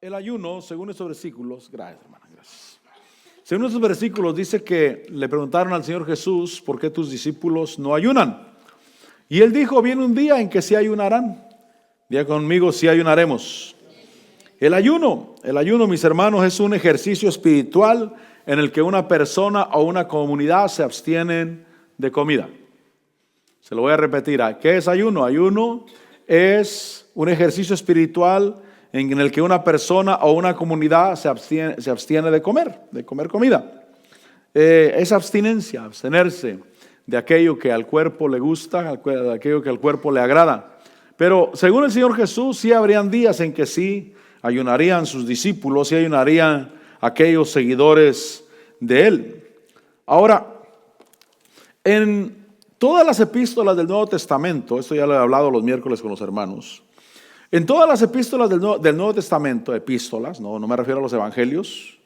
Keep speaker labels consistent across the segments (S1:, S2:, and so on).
S1: El ayuno, según estos versículos, gracias hermana, gracias. Según estos versículos dice que le preguntaron al Señor Jesús, ¿por qué tus discípulos no ayunan? Y Él dijo, viene un día en que sí ayunarán. Diga conmigo, sí ayunaremos. El ayuno, mis hermanos, es un ejercicio espiritual en el que una persona o una comunidad se abstienen de comida. Se lo voy a repetir. ¿Qué es ayuno? Ayuno es un ejercicio espiritual en el que una persona o una comunidad se abstiene de comer comida. Es abstinencia, abstenerse de aquello que al cuerpo le gusta, de aquello que al cuerpo le agrada. Pero según el Señor Jesús, sí habrían días en que sí ayunarían sus discípulos, sí ayunarían aquellos seguidores de Él. Ahora, en todas las epístolas del Nuevo Testamento, esto ya lo he hablado los miércoles con los hermanos, en todas las epístolas del Nuevo Testamento, epístolas, no me refiero a los evangelios,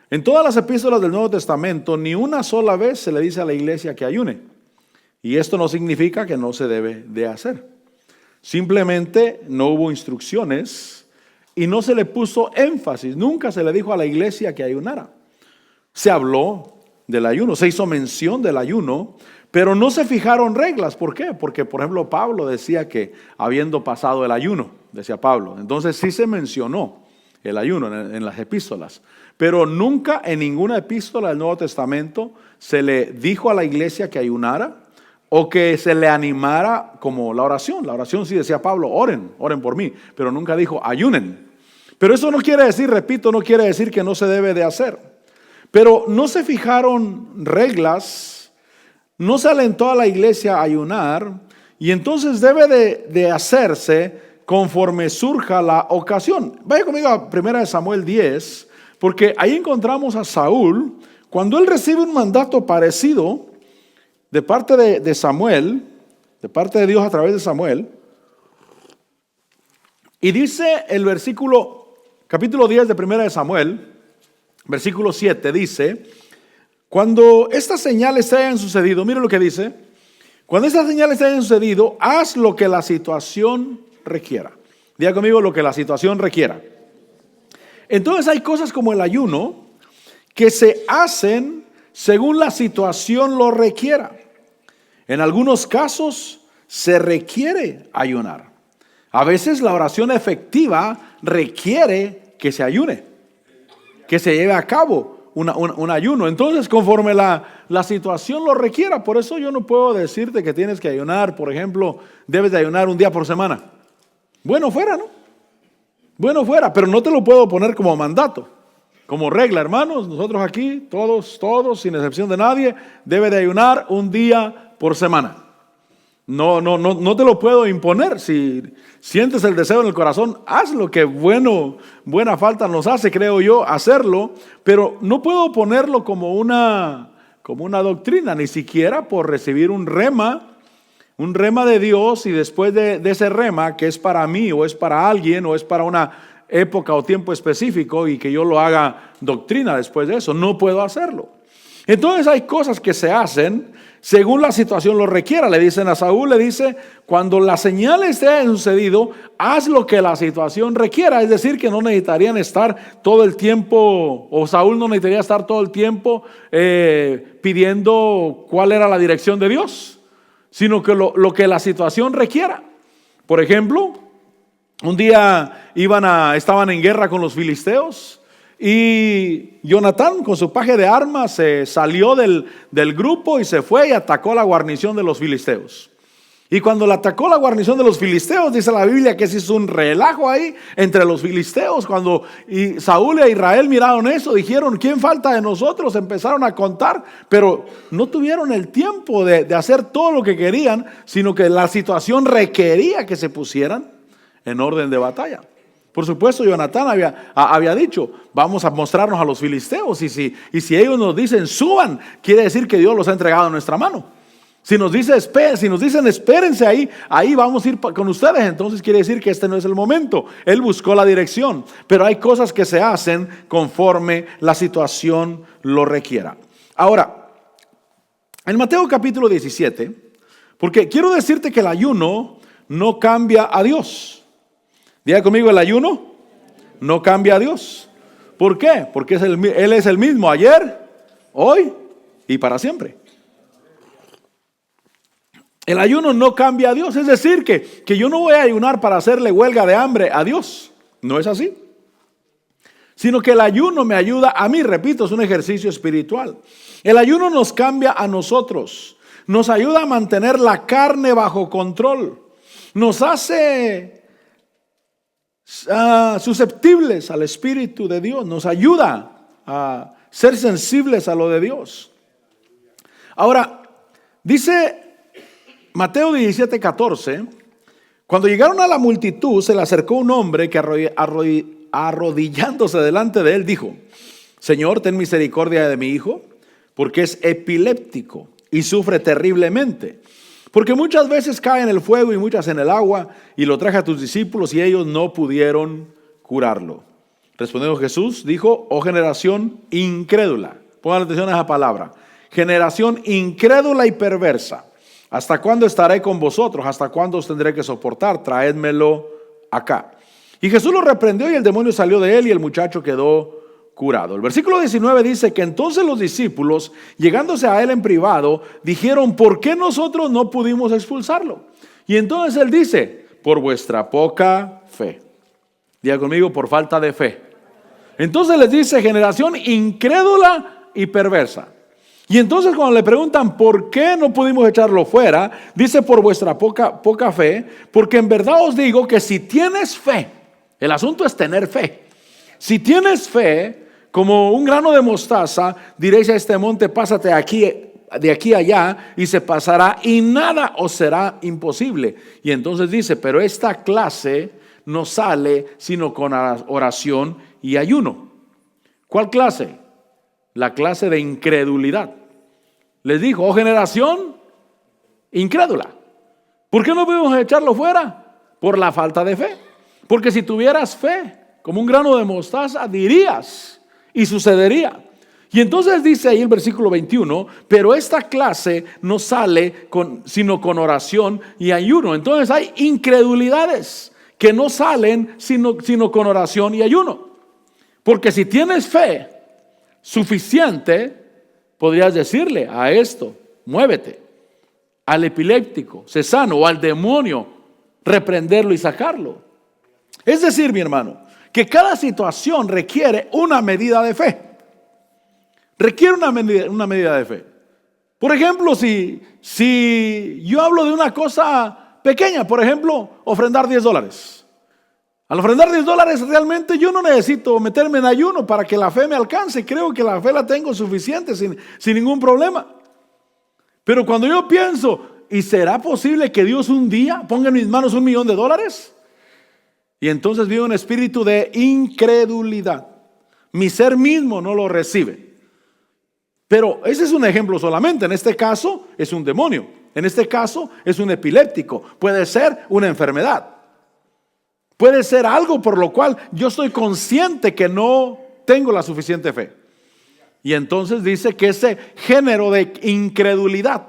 S1: en todas las epístolas del Nuevo Testamento, ni una sola vez se le dice a la iglesia que ayune. Y esto no significa que no se debe de hacer. Simplemente no hubo instrucciones y no se le puso énfasis. Nunca se le dijo a la iglesia que ayunara. Se habló del ayuno, se hizo mención del ayuno, pero no se fijaron reglas. ¿Por qué? Porque, por ejemplo, Pablo decía que habiendo pasado el ayuno, decía Pablo, entonces sí se mencionó el ayuno en las epístolas. Pero nunca en ninguna epístola del Nuevo Testamento se le dijo a la iglesia que ayunara o que se le animara como la oración. La oración sí decía Pablo, oren por mí, pero nunca dijo ayunen. Pero eso no quiere decir, repito, no quiere decir que no se debe de hacer. Pero no se fijaron reglas, no se alentó a la iglesia a ayunar y entonces debe de hacerse conforme surja la ocasión. Vaya conmigo a 1 Samuel 10, porque ahí encontramos a Saúl, cuando él recibe un mandato parecido de parte de Samuel, de parte de Dios a través de Samuel, y dice el capítulo 10 de 1 Samuel, versículo 7, dice, cuando estas señales te hayan sucedido, mire lo que dice, cuando estas señales te hayan sucedido, haz lo que la situación requiera. Diga conmigo, lo que la situación requiera. Entonces hay cosas como el ayuno que se hacen según la situación lo requiera. En algunos casos se requiere ayunar. A veces la oración efectiva requiere que se ayune, que se lleve a cabo un ayuno. Entonces, conforme la situación lo requiera, por eso yo no puedo decirte que tienes que ayunar, por ejemplo, debes de ayunar un día por semana. Bueno fuera, ¿no? Bueno fuera, pero no te lo puedo poner como mandato, como regla, hermanos. Nosotros aquí, todos, sin excepción de nadie, debe de ayunar un día por semana. No te lo puedo imponer. Si sientes el deseo en el corazón, hazlo, que buena falta nos hace, creo yo, hacerlo, pero no puedo ponerlo como una doctrina, ni siquiera por recibir un rema de Dios y después de ese rema, que es para mí o es para alguien o es para una época o tiempo específico y que yo lo haga doctrina después de eso, no puedo hacerlo. Entonces hay cosas que se hacen según la situación lo requiera. Le dicen a Saúl, le dice, cuando las señales te hayan sucedido, haz lo que la situación requiera. Es decir, que no necesitarían estar todo el tiempo, o Saúl no necesitaría estar todo el tiempo pidiendo cuál era la dirección de Dios, sino que lo que la situación requiera. Por ejemplo, un día estaban en guerra con los filisteos y Jonatán con su paje de armas se salió del grupo y se fue y atacó la guarnición de los filisteos. Y cuando le atacó la guarnición de los filisteos, dice la Biblia que se hizo un relajo ahí entre los filisteos. Cuando Saúl e Israel miraron eso, dijeron, ¿quién falta de nosotros? Empezaron a contar, pero no tuvieron el tiempo de hacer todo lo que querían, sino que la situación requería que se pusieran en orden de batalla. Por supuesto, Jonatán había dicho, vamos a mostrarnos a los filisteos, y si ellos nos dicen suban, quiere decir que Dios los ha entregado en nuestra mano. Si nos dicen espérense ahí vamos a ir con ustedes, entonces quiere decir que este no es el momento. Él buscó la dirección, pero hay cosas que se hacen conforme la situación lo requiera. Ahora, en Mateo capítulo 17, porque quiero decirte que el ayuno no cambia a Dios. Diga conmigo, el ayuno no cambia a Dios. ¿Por qué? Porque Él es el mismo ayer, hoy y para siempre. El ayuno no cambia a Dios. Es decir, que yo no voy a ayunar para hacerle huelga de hambre a Dios. No es así. Sino que el ayuno me ayuda a mí, repito, es un ejercicio espiritual. El ayuno nos cambia a nosotros. Nos ayuda a mantener la carne bajo control. Nos hace susceptibles al Espíritu de Dios. Nos ayuda a ser sensibles a lo de Dios. Ahora, dice Mateo 17:14, cuando llegaron a la multitud, se le acercó un hombre que arrodillándose delante de él dijo: Señor, ten misericordia de mi hijo, porque es epiléptico y sufre terriblemente. Porque muchas veces cae en el fuego y muchas en el agua, y lo traje a tus discípulos y ellos no pudieron curarlo. Respondiendo Jesús, dijo: oh generación incrédula. Pongan atención a esa palabra. Generación incrédula y perversa. ¿Hasta cuándo estaré con vosotros? ¿Hasta cuándo os tendré que soportar? Traédmelo acá. Y Jesús lo reprendió y el demonio salió de él y el muchacho quedó curado. El versículo 19 dice que entonces los discípulos, llegándose a él en privado, dijeron: ¿por qué nosotros no pudimos expulsarlo? Y entonces él dice: por vuestra poca fe. Diga conmigo: por falta de fe. Entonces les dice: generación incrédula y perversa. Y entonces cuando le preguntan por qué no pudimos echarlo fuera, dice: por vuestra poca fe, porque en verdad os digo que si tienes fe, el asunto es tener fe. Si tienes fe, como un grano de mostaza, diréis a este monte: pásate de aquí a allá, y se pasará, y nada os será imposible. Y entonces dice: pero esta clase no sale sino con oración y ayuno. ¿Cuál clase? La clase de incredulidad. Les dijo: oh generación incrédula. ¿Por qué no podemos echarlo fuera? Por la falta de fe. Porque si tuvieras fe, como un grano de mostaza, dirías y sucedería. Y entonces dice ahí el versículo 21, pero esta clase no sale sino con oración y ayuno. Entonces hay incredulidades que no salen sino con oración y ayuno. Porque si tienes fe suficiente, podrías decirle a esto: muévete. Al epiléptico, sé sano. O al demonio, reprenderlo y sacarlo. Es decir, mi hermano, que cada situación requiere una medida de fe. Requiere una medida de fe. Por ejemplo, si yo hablo de una cosa pequeña, por ejemplo, ofrendar $10. Al ofrendar $10, realmente yo no necesito meterme en ayuno para que la fe me alcance. Creo que la fe la tengo suficiente sin ningún problema. Pero cuando yo pienso: ¿y será posible que Dios un día ponga en mis manos $1 millón? Y entonces vive un espíritu de incredulidad. Mi ser mismo no lo recibe. Pero ese es un ejemplo solamente. En este caso es un demonio. En este caso es un epiléptico. Puede ser una enfermedad. Puede ser algo por lo cual yo estoy consciente que no tengo la suficiente fe. Y entonces dice que ese género de incredulidad,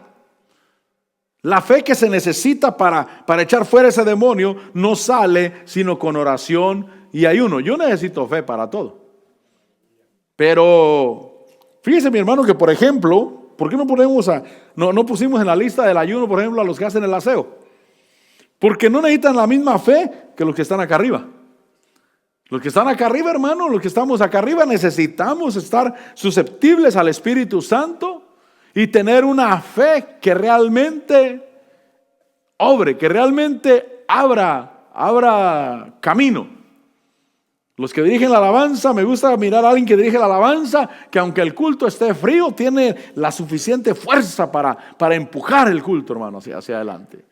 S1: la fe que se necesita para echar fuera ese demonio, no sale sino con oración y ayuno. Yo necesito fe para todo. Pero fíjese, mi hermano, que por ejemplo, ¿por qué no pusimos en la lista del ayuno, por ejemplo, a los que hacen el aseo? Porque no necesitan la misma fe que los que están acá arriba. Los que están acá arriba, hermano, los que estamos acá arriba, necesitamos estar susceptibles al Espíritu Santo y tener una fe que realmente obre, que realmente abra camino. Los que dirigen la alabanza, me gusta mirar a alguien que dirige la alabanza, que aunque el culto esté frío, tiene la suficiente fuerza para empujar el culto, hermano, hacia adelante.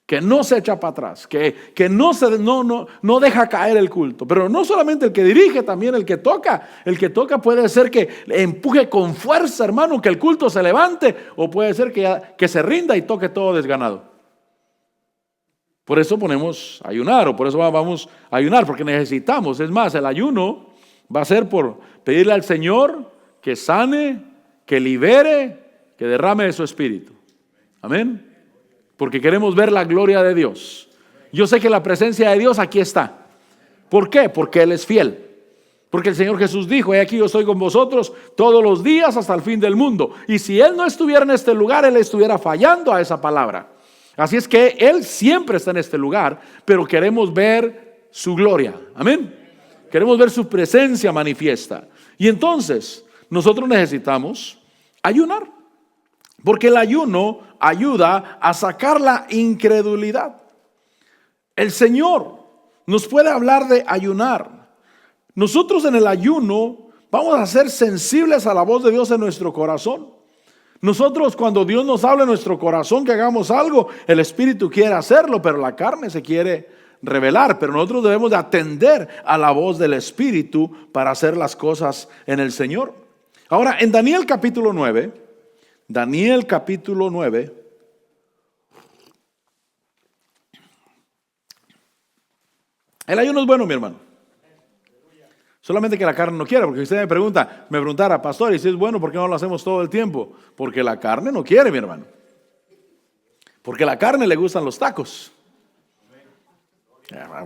S1: Que no se echa para atrás, que no deja caer el culto. Pero no solamente el que dirige, también el que toca. El que toca puede ser que empuje con fuerza, hermano, que el culto se levante, o puede ser que se rinda y toque todo desganado. Por eso ponemos a ayunar, o por eso vamos a ayunar, porque necesitamos. Es más, el ayuno va a ser por pedirle al Señor que sane, que libere, que derrame de su espíritu. Amén. Porque queremos ver la gloria de Dios. Yo sé que la presencia de Dios aquí está. ¿Por qué? Porque Él es fiel. Porque el Señor Jesús dijo: he aquí yo estoy con vosotros todos los días hasta el fin del mundo. Y si Él no estuviera en este lugar, Él estuviera fallando a esa palabra. Así es que Él siempre está en este lugar, pero queremos ver su gloria. Amén. Queremos ver su presencia manifiesta. Y entonces nosotros necesitamos ayunar, porque el ayuno ayuda a sacar la incredulidad. El Señor nos puede hablar de ayunar. Nosotros en el ayuno vamos a ser sensibles a la voz de Dios en nuestro corazón. Nosotros, cuando Dios nos habla en nuestro corazón que hagamos algo, el Espíritu quiere hacerlo, pero la carne se quiere revelar. Pero nosotros debemos de atender a la voz del Espíritu para hacer las cosas en el Señor. Ahora, en Daniel capítulo 9, el ayuno es bueno, mi hermano. Solamente que la carne no quiere, porque usted me preguntara: pastor, y si es bueno, ¿por qué no lo hacemos todo el tiempo? Porque la carne no quiere, mi hermano. Porque a la carne le gustan los tacos.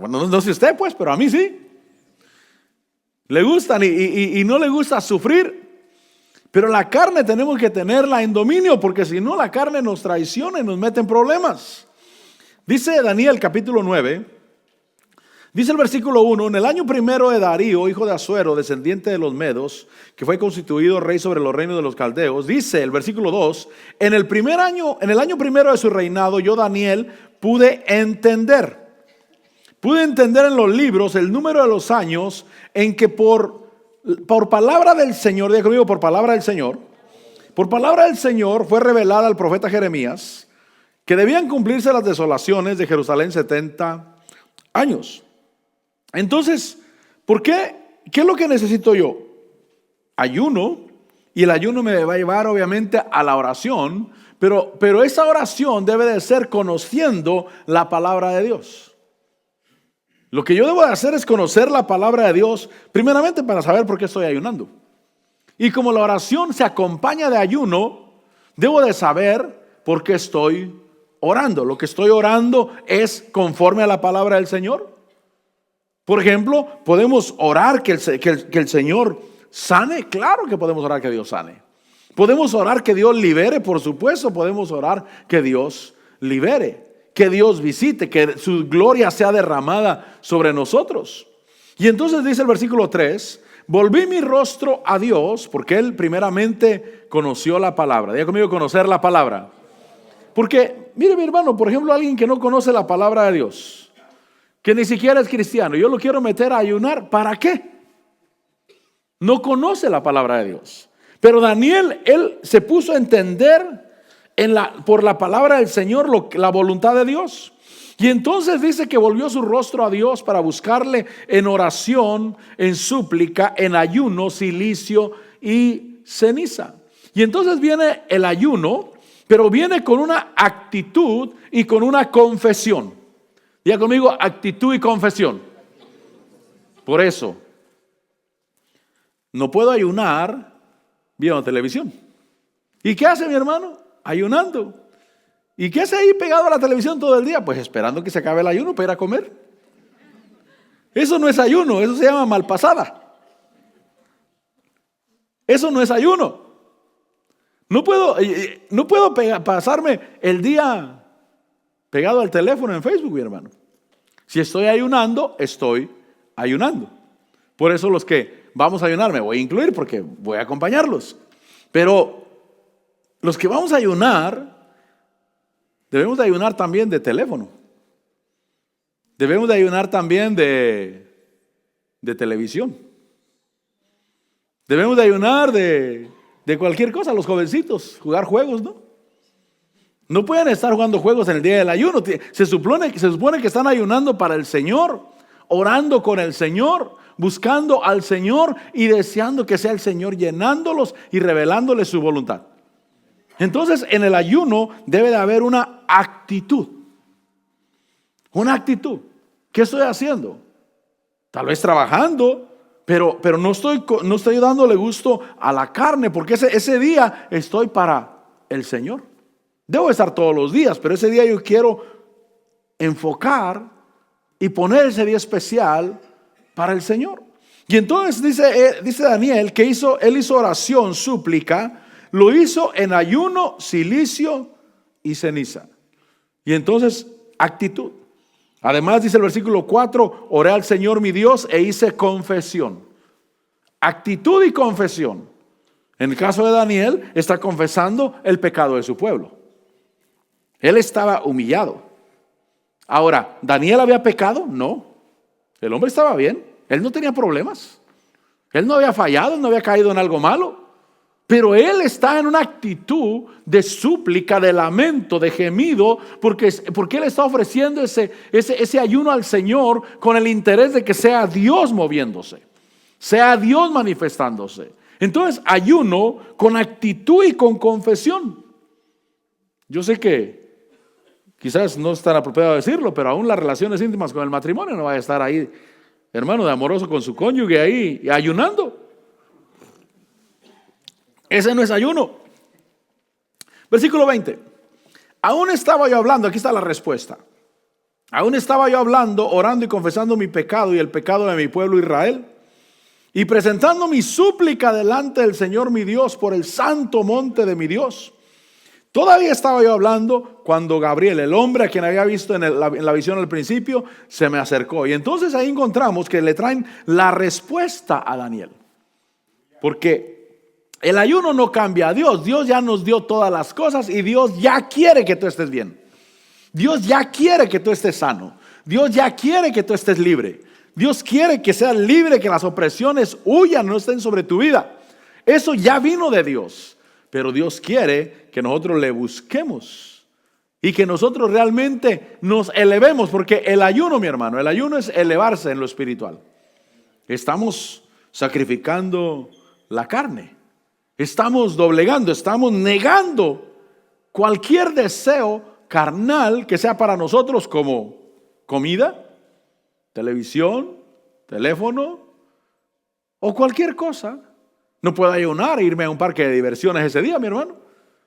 S1: Bueno, no sé usted pues, pero a mí sí. Le gustan y no le gusta sufrir. Pero la carne tenemos que tenerla en dominio, porque si no, la carne nos traiciona y nos mete en problemas. Dice Daniel capítulo 9. Dice el versículo 1: en el año primero de Darío, hijo de Asuero, descendiente de los Medos, que fue constituido rey sobre los reinos de los caldeos, dice el versículo 2: en el año primero de su reinado, yo, Daniel, pude entender en los libros el número de los años en que por palabra del Señor, diga conmigo, por palabra del Señor fue revelada al profeta Jeremías que debían cumplirse las desolaciones de Jerusalén 70 años. Entonces, ¿por qué? ¿Qué es lo que necesito yo? Ayuno, y el ayuno me va a llevar obviamente a la oración, pero esa oración debe de ser conociendo la palabra de Dios. Lo que yo debo de hacer es conocer la palabra de Dios, primeramente para saber por qué estoy ayunando. Y como la oración se acompaña de ayuno, debo de saber por qué estoy orando. Lo que estoy orando es conforme a la palabra del Señor. Por ejemplo, ¿podemos orar que el Señor sane? Claro que podemos orar que Dios sane. ¿Podemos orar que Dios libere? Por supuesto, podemos orar que Dios libere, que Dios visite, que su gloria sea derramada sobre nosotros. Y entonces dice el versículo 3: volví mi rostro a Dios, porque Él primeramente conoció la palabra. Diga conmigo, conocer la palabra. Porque, mire mi hermano, por ejemplo, alguien que no conoce la palabra de Dios, que ni siquiera es cristiano, yo lo quiero meter a ayunar, ¿para qué? No conoce la palabra de Dios. Pero Daniel, él se puso a entender por la palabra del Señor la voluntad de Dios. Y entonces dice que volvió su rostro a Dios para buscarle en oración, en súplica, en ayuno, cilicio y ceniza. Y entonces viene el ayuno, pero viene con una actitud y con una confesión. Diga conmigo, actitud y confesión. Por eso, no puedo ayunar viendo televisión. ¿Y qué hace mi hermano? Ayunando. ¿Y qué hace ahí pegado a la televisión todo el día? Pues esperando que se acabe el ayuno para ir a comer. Eso no es ayuno, eso se llama malpasada. Eso no es ayuno. No puedo pasarme el día pegado al teléfono en Facebook, mi hermano. Si estoy ayunando, estoy ayunando. Por eso los que vamos a ayunar me voy a incluir, porque voy a acompañarlos. Pero los que vamos a ayunar, debemos de ayunar también de teléfono. Debemos de ayunar también de televisión. Debemos de ayunar de cualquier cosa, los jovencitos, jugar juegos, ¿no? No pueden estar jugando juegos en el día del ayuno. Se supone que están ayunando para el Señor, orando con el Señor, buscando al Señor y deseando que sea el Señor llenándolos y revelándoles su voluntad. Entonces, en el ayuno debe de haber una actitud. Una actitud. ¿Qué estoy haciendo? Tal vez trabajando, pero no estoy dándole gusto a la carne, porque ese día estoy para el Señor. Debo estar todos los días, pero ese día yo quiero enfocar y poner ese día especial para el Señor. Y entonces dice Daniel que él hizo oración, súplica, lo hizo en ayuno, cilicio y ceniza. Y entonces, actitud. Además dice el versículo 4, oré al Señor mi Dios e hice confesión. Actitud y confesión. En el caso de Daniel, está confesando el pecado de su pueblo. Él estaba humillado. Ahora, ¿Daniel había pecado? No. El hombre estaba bien. Él no tenía problemas. Él no había fallado, no había caído en algo malo. Pero él está en una actitud de súplica, de lamento, de gemido, porque él está ofreciendo ese ayuno al Señor con el interés de que sea Dios moviéndose, sea Dios manifestándose. Entonces, ayuno con actitud y con confesión. Yo sé que quizás no es tan apropiado decirlo, pero aún las relaciones íntimas con el matrimonio no va a estar ahí, hermano, de amoroso con su cónyuge ahí ayunando. Ese no es ayuno. Versículo 20. Aún estaba yo hablando, aquí está la respuesta. Aún estaba yo hablando, orando y confesando mi pecado y el pecado de mi pueblo Israel, y presentando mi súplica delante del Señor mi Dios por el santo monte de mi Dios. Todavía estaba yo hablando cuando Gabriel, el hombre a quien había visto en la visión al principio, se me acercó. Y entonces ahí encontramos que le traen la respuesta a Daniel. Porque el ayuno no cambia a Dios. Dios ya nos dio todas las cosas y Dios ya quiere que tú estés bien. Dios ya quiere que tú estés sano. Dios ya quiere que tú estés libre. Dios quiere que seas libre, que las opresiones huyan, no estén sobre tu vida. Eso ya vino de Dios. Pero Dios quiere que nosotros le busquemos y que nosotros realmente nos elevemos. Porque el ayuno, mi hermano, el ayuno es elevarse en lo espiritual. Estamos sacrificando la carne. Estamos doblegando, estamos negando cualquier deseo carnal que sea para nosotros como comida, televisión, teléfono o cualquier cosa. No puedo ayunar e irme a un parque de diversiones ese día, mi hermano.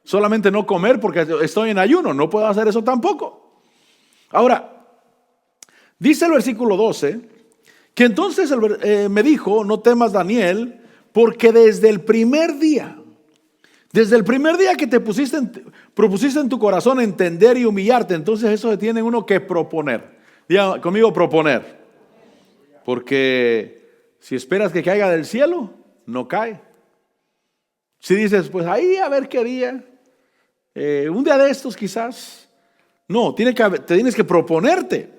S1: Solamente no comer porque estoy en ayuno. No puedo hacer eso tampoco. Ahora, dice el versículo 12, que entonces me dijo, no temas Daniel, porque desde el primer día que te propusiste en tu corazón entender y humillarte, entonces eso se tiene uno que proponer. Diga conmigo, proponer. Porque si esperas que caiga del cielo, no cae. Si dices, pues ahí a ver qué día, un día de estos quizás. No, te tienes que proponerte.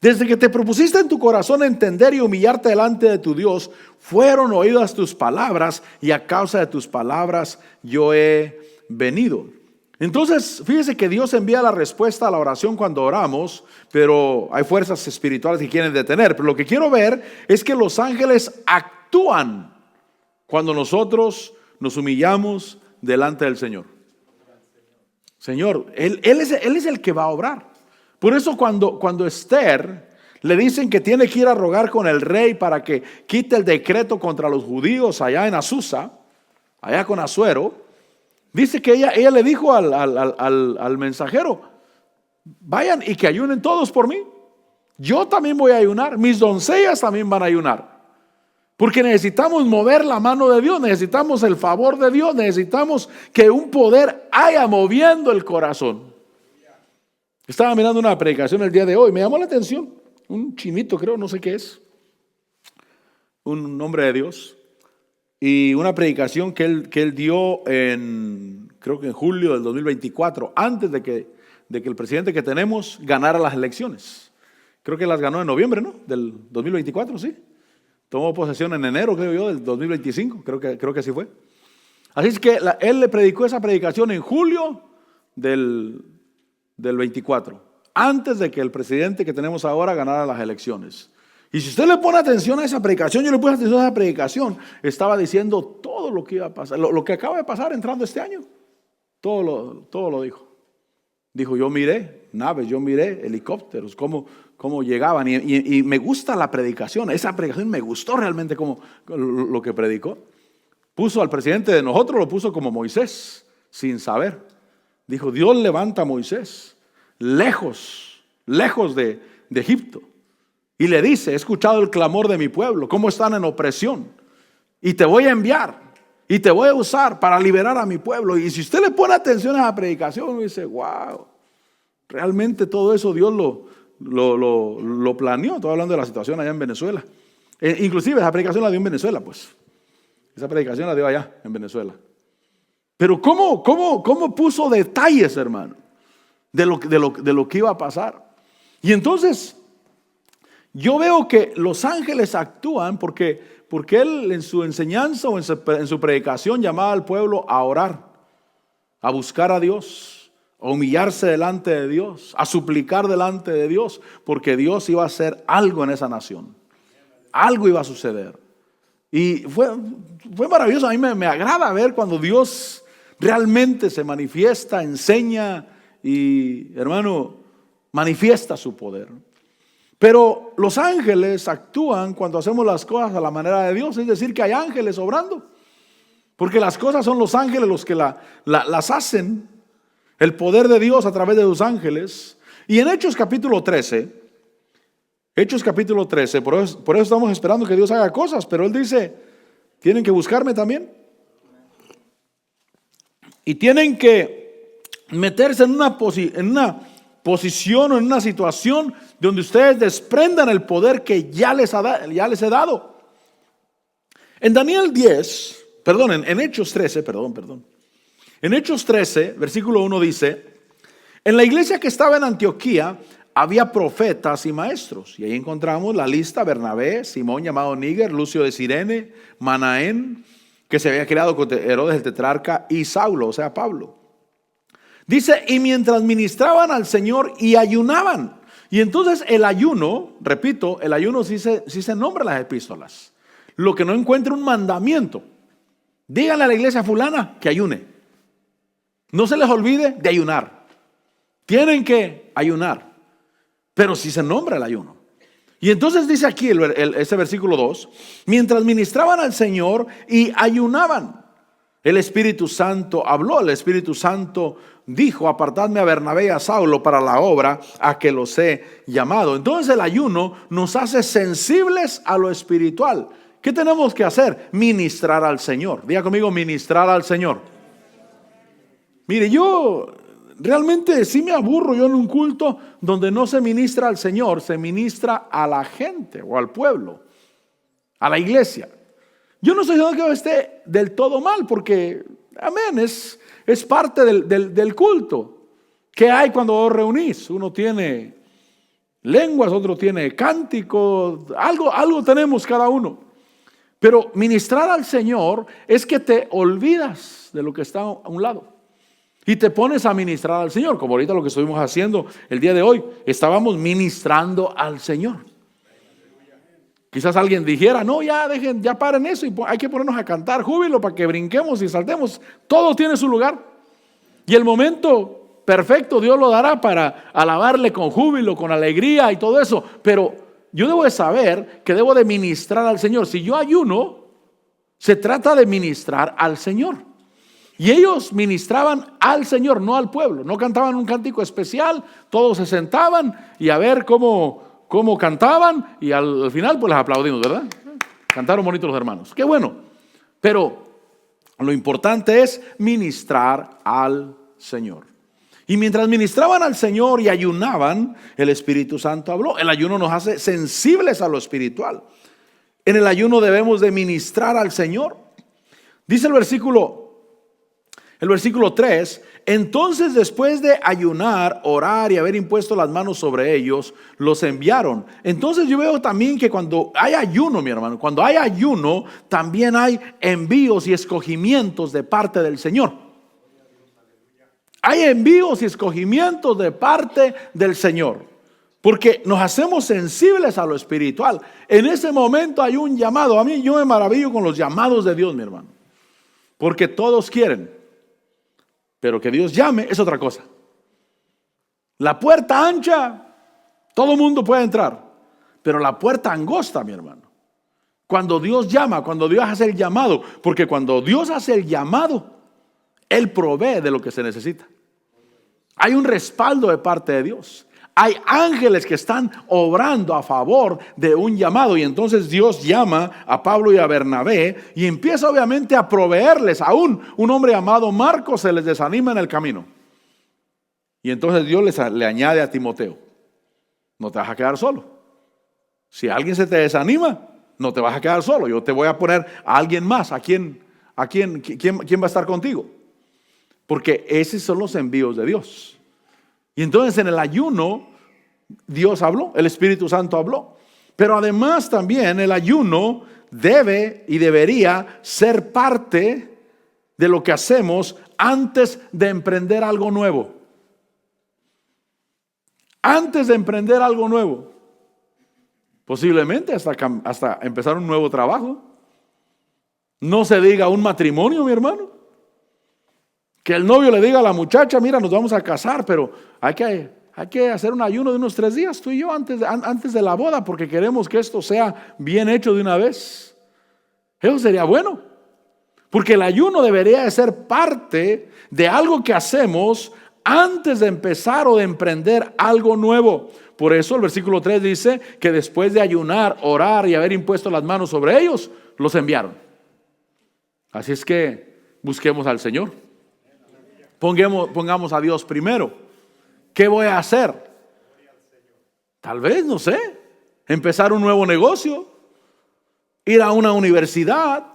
S1: Desde que te propusiste en tu corazón entender y humillarte delante de tu Dios, fueron oídas tus palabras y a causa de tus palabras yo he venido. Entonces, fíjese que Dios envía la respuesta a la oración cuando oramos, pero hay fuerzas espirituales que quieren detener. Pero lo que quiero ver es que los ángeles actúan cuando nosotros nos humillamos delante del Señor. Señor, Él es el que va a obrar. Por eso cuando Esther le dicen que tiene que ir a rogar con el rey para que quite el decreto contra los judíos allá en Azusa, allá con Asuero, dice que ella le dijo al mensajero, vayan y que ayunen todos por mí. Yo también voy a ayunar, mis doncellas también van a ayunar. Porque necesitamos mover la mano de Dios, necesitamos el favor de Dios, necesitamos que un poder haya moviendo el corazón. Estaba mirando una predicación el día de hoy, me llamó la atención, un chinito creo, no sé qué es, un hombre de Dios, y una predicación que él dio creo que en julio del 2024, antes de que el presidente que tenemos ganara las elecciones. Creo que las ganó en noviembre, ¿no? Del 2024, sí. Tomó posesión en enero, creo yo, del 2025, creo que así fue. Así es que él le predicó esa predicación en julio del 24, antes de que el presidente que tenemos ahora ganara las elecciones. Y si usted le pone atención a esa predicación, yo le puse atención a esa predicación, estaba diciendo todo lo que iba a pasar, lo que acaba de pasar entrando este año, todo lo dijo. Dijo, yo miré naves, yo miré helicópteros, cómo llegaban, y me gusta la predicación, esa predicación me gustó realmente como lo que predicó. Puso al presidente de nosotros, lo puso como Moisés, sin saber. Dijo, Dios levanta a Moisés lejos de Egipto. Y le dice, he escuchado el clamor de mi pueblo, cómo están en opresión. Y te voy a enviar y te voy a usar para liberar a mi pueblo. Y si usted le pone atención a la predicación, uno dice, wow, realmente todo eso Dios lo planeó. Estoy hablando de la situación allá en Venezuela. Inclusive esa predicación la dio en Venezuela, pues. Esa predicación la dio allá en Venezuela. Pero ¿cómo puso detalles, hermano, de lo que iba a pasar? Y entonces yo veo que los ángeles actúan porque él en su enseñanza o en su predicación llamaba al pueblo a orar, a buscar a Dios, a humillarse delante de Dios, a suplicar delante de Dios, porque Dios iba a hacer algo en esa nación. Algo iba a suceder. Y fue maravilloso. A mí me agrada ver cuando Dios realmente se manifiesta, enseña y, hermano, manifiesta su poder. Pero los ángeles actúan cuando hacemos las cosas a la manera de Dios. Es decir, que hay ángeles obrando. Porque las cosas son los ángeles los que las hacen. El poder de Dios a través de los ángeles. Y en Hechos capítulo 13, por eso estamos esperando que Dios haga cosas. Pero Él dice, tienen que buscarme también. Y tienen que meterse en una posición o en una situación donde ustedes desprendan el poder que ya les he dado. En Hechos 13, En Hechos 13, versículo 1 dice, en la iglesia que estaba en Antioquía había profetas y maestros. Y ahí encontramos la lista: Bernabé, Simón llamado Níger, Lucio de Cirene, Manaén, que se había creado con Herodes el tetrarca, y Saulo, o sea Pablo. Dice, y mientras ministraban al Señor y ayunaban. Y entonces el ayuno, repito, el ayuno sí se nombra en las epístolas. Lo que no encuentra un mandamiento. Díganle a la iglesia fulana que ayune. No se les olvide de ayunar. Tienen que ayunar. Pero sí se nombra el ayuno. Y entonces dice aquí ese versículo 2, mientras ministraban al Señor y ayunaban, el Espíritu Santo habló, el Espíritu Santo dijo, apartadme a Bernabé y a Saulo para la obra a que los he llamado. Entonces el ayuno nos hace sensibles a lo espiritual. ¿Qué tenemos que hacer? Ministrar al Señor. Diga conmigo, ministrar al Señor. Mire, yo realmente sí me aburro yo en un culto donde no se ministra al Señor, se ministra a la gente o al pueblo, a la iglesia. Yo no estoy diciendo que esté del todo mal, porque, amén, es parte del culto. ¿Qué hay cuando os reunís? Uno tiene lenguas, otro tiene cánticos, algo tenemos cada uno. Pero ministrar al Señor es que te olvidas de lo que está a un lado y te pones a ministrar al Señor, como ahorita lo que estuvimos haciendo el día de hoy. Estábamos ministrando al Señor. Quizás alguien dijera, no, ya paren eso y hay que ponernos a cantar júbilo para que brinquemos y saltemos. Todo tiene su lugar. Y el momento perfecto Dios lo dará para alabarle con júbilo, con alegría y todo eso. Pero yo debo de saber que debo de ministrar al Señor. Si yo ayuno, se trata de ministrar al Señor. Y ellos ministraban al Señor, no al pueblo. No cantaban un cántico especial, todos se sentaban y a ver cómo cantaban, y al final pues les aplaudimos, ¿verdad? Cantaron bonito los hermanos, qué bueno. Pero lo importante es ministrar al Señor. Y mientras ministraban al Señor y ayunaban, el Espíritu Santo habló. El ayuno nos hace sensibles a lo espiritual. En el ayuno debemos de ministrar al Señor. Dice el versículo 3, entonces después de ayunar, orar y haber impuesto las manos sobre ellos, los enviaron. Entonces yo veo también que cuando hay ayuno, mi hermano, cuando hay ayuno, también hay envíos y escogimientos de parte del Señor. Hay envíos y escogimientos de parte del Señor, porque nos hacemos sensibles a lo espiritual. En ese momento hay un llamado. A mí yo me maravillo con los llamados de Dios, mi hermano, porque todos quieren, pero que Dios llame es otra cosa. La puerta ancha, todo mundo puede entrar, pero la puerta angosta, mi hermano, cuando Dios llama, cuando Dios hace el llamado, porque cuando Dios hace el llamado, Él provee de lo que se necesita. Hay un respaldo de parte de Dios. hay ángeles que están obrando a favor de un llamado. Y entonces Dios llama a Pablo y a Bernabé y empieza obviamente a proveerles. Aún un hombre llamado Marcos se les desanima en el camino. Y entonces Dios le añade a Timoteo: no te vas a quedar solo. Si alguien se te desanima, no te vas a quedar solo. Yo te voy a poner a alguien más. ¿Quién va a estar contigo? Porque esos son los envíos de Dios. Y entonces en el ayuno Dios habló, el Espíritu Santo habló. Pero además también el ayuno debe y debería ser parte de lo que hacemos antes de emprender algo nuevo. Antes de emprender algo nuevo. Posiblemente hasta empezar un nuevo trabajo. No se diga un matrimonio, mi hermano. Que el novio le diga a la muchacha: mira, nos vamos a casar, pero hay que hacer un ayuno de unos 3 días, tú y yo, antes de la boda, porque queremos que esto sea bien hecho de una vez. Eso sería bueno, porque el ayuno debería de ser parte de algo que hacemos antes de empezar o de emprender algo nuevo. Por eso el versículo 3 dice que después de ayunar, orar y haber impuesto las manos sobre ellos, los enviaron. Así es que busquemos al Señor. Pongamos a Dios primero. ¿Qué voy a hacer? Tal vez, no sé, empezar un nuevo negocio, ir a una universidad.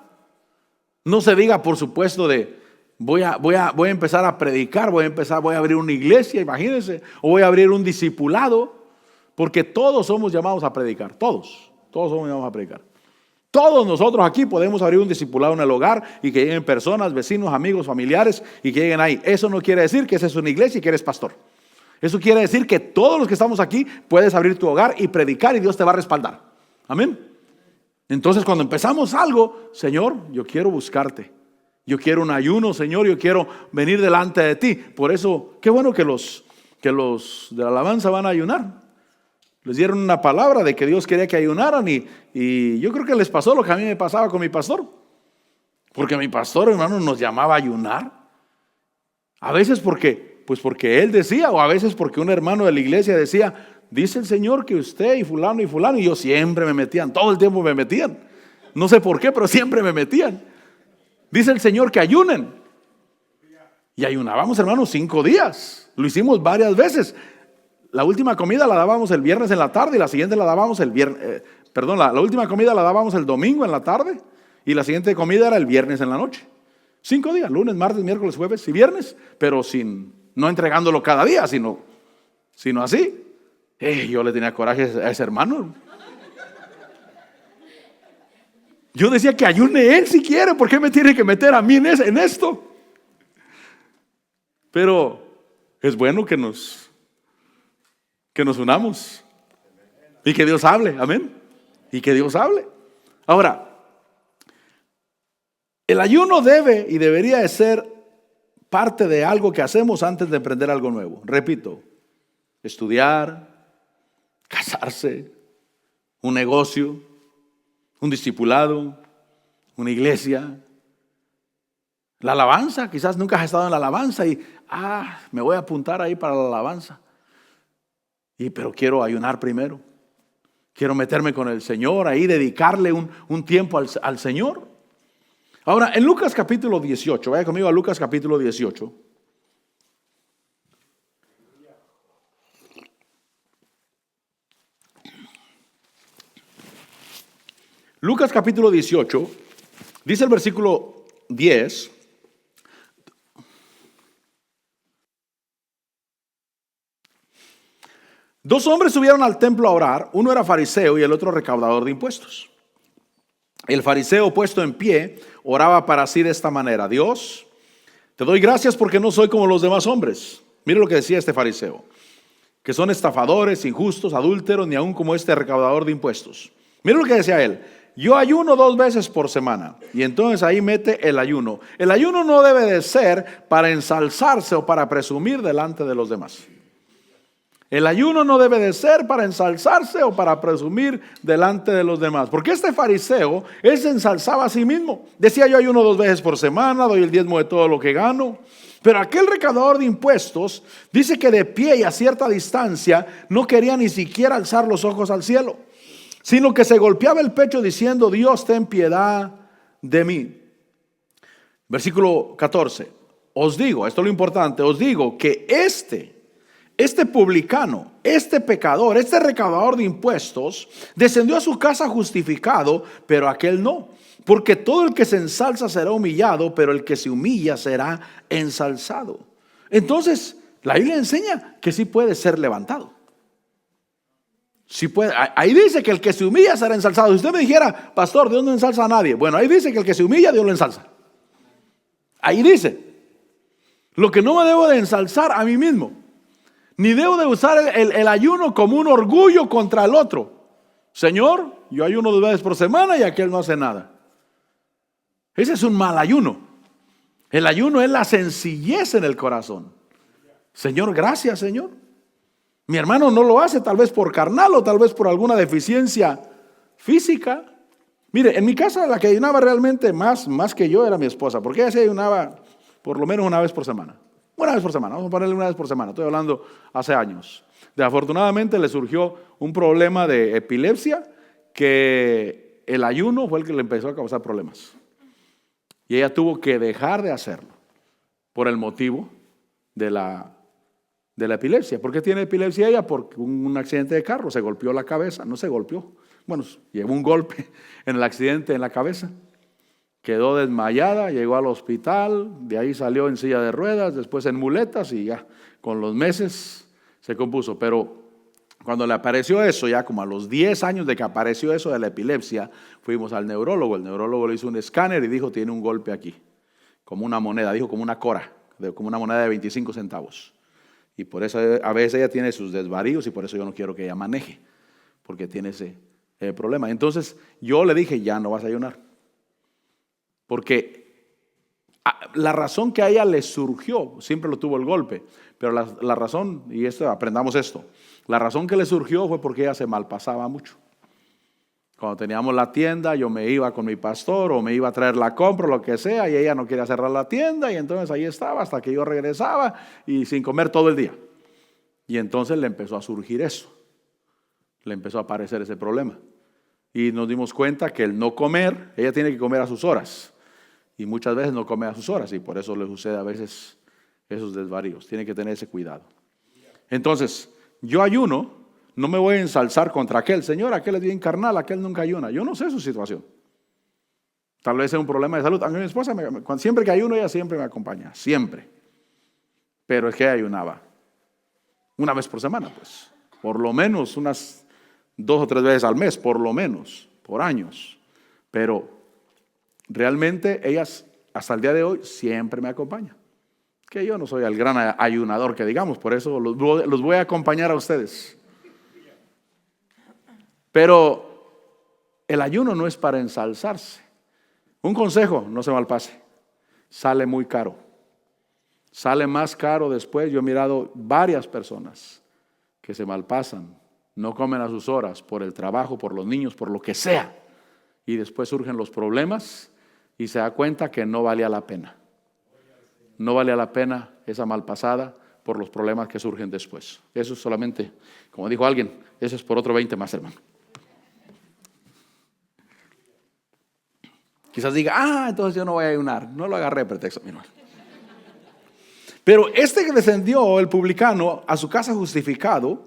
S1: No se diga, por supuesto, de voy a empezar a predicar, voy a abrir una iglesia, imagínense, o voy a abrir un discipulado, porque todos somos llamados a predicar, todos somos llamados a predicar. Todos nosotros aquí podemos abrir un discipulado en el hogar y que lleguen personas, vecinos, amigos, familiares y que lleguen ahí. Eso no quiere decir que esa es una iglesia y que eres pastor. Eso quiere decir que todos los que estamos aquí puedes abrir tu hogar y predicar y Dios te va a respaldar. Amén. Entonces cuando empezamos algo: Señor, yo quiero buscarte. Yo quiero un ayuno, Señor, yo quiero venir delante de ti. Por eso, qué bueno que los de la alabanza van a ayunar. Les dieron una palabra de que Dios quería que ayunaran y yo creo que les pasó lo que a mí me pasaba con mi pastor. Porque mi pastor, hermano, nos llamaba a ayunar. A veces porque él decía, o a veces porque un hermano de la iglesia decía: dice el Señor que usted y fulano, y yo siempre me metían, todo el tiempo me metían. No sé por qué, pero siempre me metían. Dice el Señor que ayunen. Y ayunábamos, hermano, 5 días. Lo hicimos varias veces. La última comida la dábamos el viernes en la tarde y la siguiente la dábamos el viernes. La última comida la dábamos el domingo en la tarde y la siguiente comida era el viernes en la noche. 5 días, lunes, martes, miércoles, jueves y viernes, pero no entregándolo cada día, sino así. Yo le tenía coraje a ese hermano. Yo decía que ayune él si quiere, ¿por qué me tiene que meter a mí en esto? Pero es bueno que nos unamos y que Dios hable, amén, y que Dios hable. Ahora, el ayuno debe y debería de ser parte de algo que hacemos antes de emprender algo nuevo. Repito: estudiar, casarse, un negocio, un discipulado, una iglesia, la alabanza. Quizás nunca has estado en la alabanza y me voy a apuntar ahí para la alabanza. Pero quiero ayunar primero. Quiero meterme con el Señor ahí, dedicarle un tiempo al Señor. Ahora, en Lucas capítulo 18, vaya conmigo a Lucas capítulo 18. Lucas capítulo 18, dice el versículo 10. Dos hombres subieron al templo a orar, uno era fariseo y el otro recaudador de impuestos. El fariseo, puesto en pie, oraba para sí de esta manera: Dios, te doy gracias porque no soy como los demás hombres. Mire lo que decía este fariseo: que son estafadores, injustos, adúlteros, ni aun como este recaudador de impuestos. Mire lo que decía él: yo ayuno 2 veces por semana. Y entonces ahí mete el ayuno. El ayuno no debe de ser para ensalzarse o para presumir delante de los demás. El ayuno no debe de ser para ensalzarse o para presumir delante de los demás. Porque este fariseo, él se ensalzaba a sí mismo. Decía: yo ayuno 2 veces por semana, doy el diezmo de todo lo que gano. Pero aquel recaudador de impuestos dice que de pie y a cierta distancia no quería ni siquiera alzar los ojos al cielo, sino que se golpeaba el pecho diciendo: Dios, ten piedad de mí. Versículo 14. Os digo, esto es lo importante, os digo que este publicano, este pecador, este recaudador de impuestos, descendió a su casa justificado, pero aquel no. Porque todo el que se ensalza será humillado, pero el que se humilla será ensalzado. Entonces, la Biblia enseña que sí puede ser levantado. Sí puede. Ahí dice que el que se humilla será ensalzado. Si usted me dijera: pastor, Dios no ensalza a nadie. Bueno, ahí dice que el que se humilla, Dios lo ensalza. Ahí dice. Lo que no me debo de ensalzar a mí mismo, ni debo de usar el ayuno como un orgullo contra el otro. Señor, yo ayuno 2 veces por semana y aquel no hace nada. Ese es un mal ayuno. El ayuno es la sencillez en el corazón. Señor, gracias, Señor. Mi hermano no lo hace tal vez por carnal o tal vez por alguna deficiencia física. Mire, en mi casa la que ayunaba realmente más que yo era mi esposa, porque ella se ayunaba por lo menos 1 vez por semana. 1 vez por semana, vamos a ponerle 1 vez por semana. Estoy hablando hace años. Desafortunadamente le surgió un problema de epilepsia que el ayuno fue el que le empezó a causar problemas. Y ella tuvo que dejar de hacerlo por el motivo de la epilepsia. ¿Por qué tiene epilepsia ella? Porque un accidente de carro, se golpeó la cabeza. No se golpeó, bueno, llevó un golpe en el accidente en la cabeza. Quedó desmayada, llegó al hospital, de ahí salió en silla de ruedas, después en muletas y ya con los meses se compuso. Pero cuando le apareció eso, ya como a los 10 años de que apareció eso de la epilepsia, fuimos al neurólogo. El neurólogo le hizo un escáner y dijo: tiene un golpe aquí, como una moneda, dijo como una cora, como una moneda de 25 centavos. Y por eso a veces ella tiene sus desvaríos y por eso yo no quiero que ella maneje, porque tiene ese problema. Entonces yo le dije: ya no vas a ayunar. Porque la razón que a ella le surgió, siempre lo tuvo el golpe, pero la razón, y aprendamos esto, la razón que le surgió fue porque ella se malpasaba mucho. Cuando teníamos la tienda, yo me iba con mi pastor o me iba a traer la compra o lo que sea, y ella no quería cerrar la tienda, y entonces ahí estaba hasta que yo regresaba y sin comer todo el día. Y entonces le empezó a surgir eso, le empezó a aparecer ese problema. Y nos dimos cuenta que el no comer, ella tiene que comer a sus horas. Y muchas veces no come a sus horas y por eso le sucede a veces esos desvaríos. Tiene que tener ese cuidado. Entonces, yo ayuno, no me voy a ensalzar contra aquel. Señor, aquel es bien carnal, aquel nunca ayuna. Yo no sé su situación. Tal vez sea un problema de salud. A mí mi esposa, siempre que ayuno, ella siempre me acompaña. Siempre. Pero es que ayunaba 1 vez por semana, pues. Por lo menos unas 2 o 3 veces al mes, por lo menos, por años. Pero realmente ellas hasta el día de hoy siempre me acompañan. Que yo no soy el gran ayunador que digamos, por eso los voy a acompañar a ustedes. Pero el ayuno no es para ensalzarse. Un consejo, no se malpase. Sale muy caro. Sale más caro después. Yo he mirado varias personas que se malpasan, no comen a sus horas por el trabajo, por los niños, por lo que sea. Y después surgen los problemas y se da cuenta que no valía la pena. No valía la pena esa malpasada por los problemas que surgen después. Eso es solamente, como dijo alguien, eso es por otro 20 más, hermano. Quizás diga: entonces yo no voy a ayunar. No lo agarré de pretexto, mi hermano. Pero este que descendió, el publicano, a su casa justificado,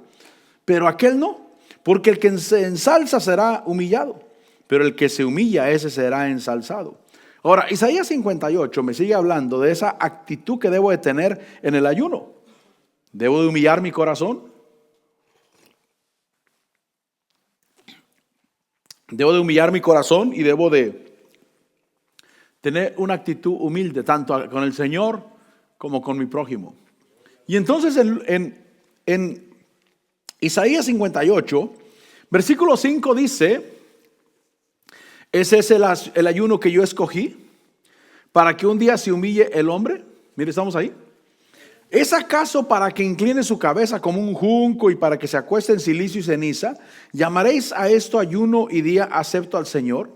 S1: pero aquel no, porque el que se ensalza será humillado, pero el que se humilla, ese será ensalzado. Ahora, Isaías 58 me sigue hablando de esa actitud que debo de tener en el ayuno. ¿Debo de humillar mi corazón? Debo de humillar mi corazón y debo de tener una actitud humilde, tanto con el Señor como con mi prójimo. Y entonces en Isaías 58, versículo 5 dice: ese es el ayuno que yo escogí, para que un día se humille el hombre. Mire, estamos ahí. ¿Es acaso para que incline su cabeza como un junco y para que se acueste en silicio y ceniza? ¿Llamaréis a esto ayuno y día acepto al Señor?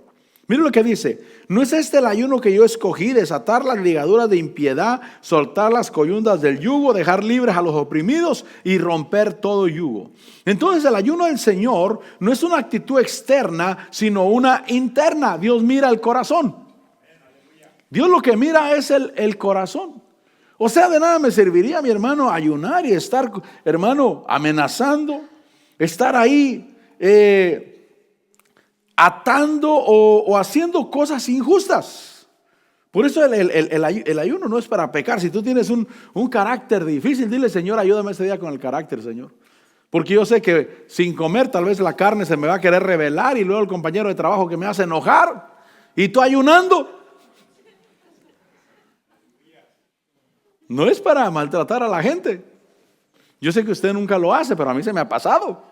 S1: Mira lo que dice: ¿no es este el ayuno que yo escogí, desatar las ligaduras de impiedad, soltar las coyundas del yugo, dejar libres a los oprimidos y romper todo yugo? Entonces el ayuno del Señor no es una actitud externa, sino una interna. Dios mira el corazón. Dios lo que mira es el corazón. O sea, de nada me serviría, mi hermano, ayunar y estar, hermano, amenazando, estar ahí atando o haciendo cosas injustas. Por eso el ayuno no es para pecar. Si tú tienes un carácter difícil, dile: Señor, ayúdame ese día con el carácter, Señor. Porque yo sé que sin comer tal vez la carne se me va a querer rebelar, y luego el compañero de trabajo que me hace enojar, y tú ayunando. No es para maltratar a la gente. Yo sé que usted nunca lo hace, pero a mí se me ha pasado.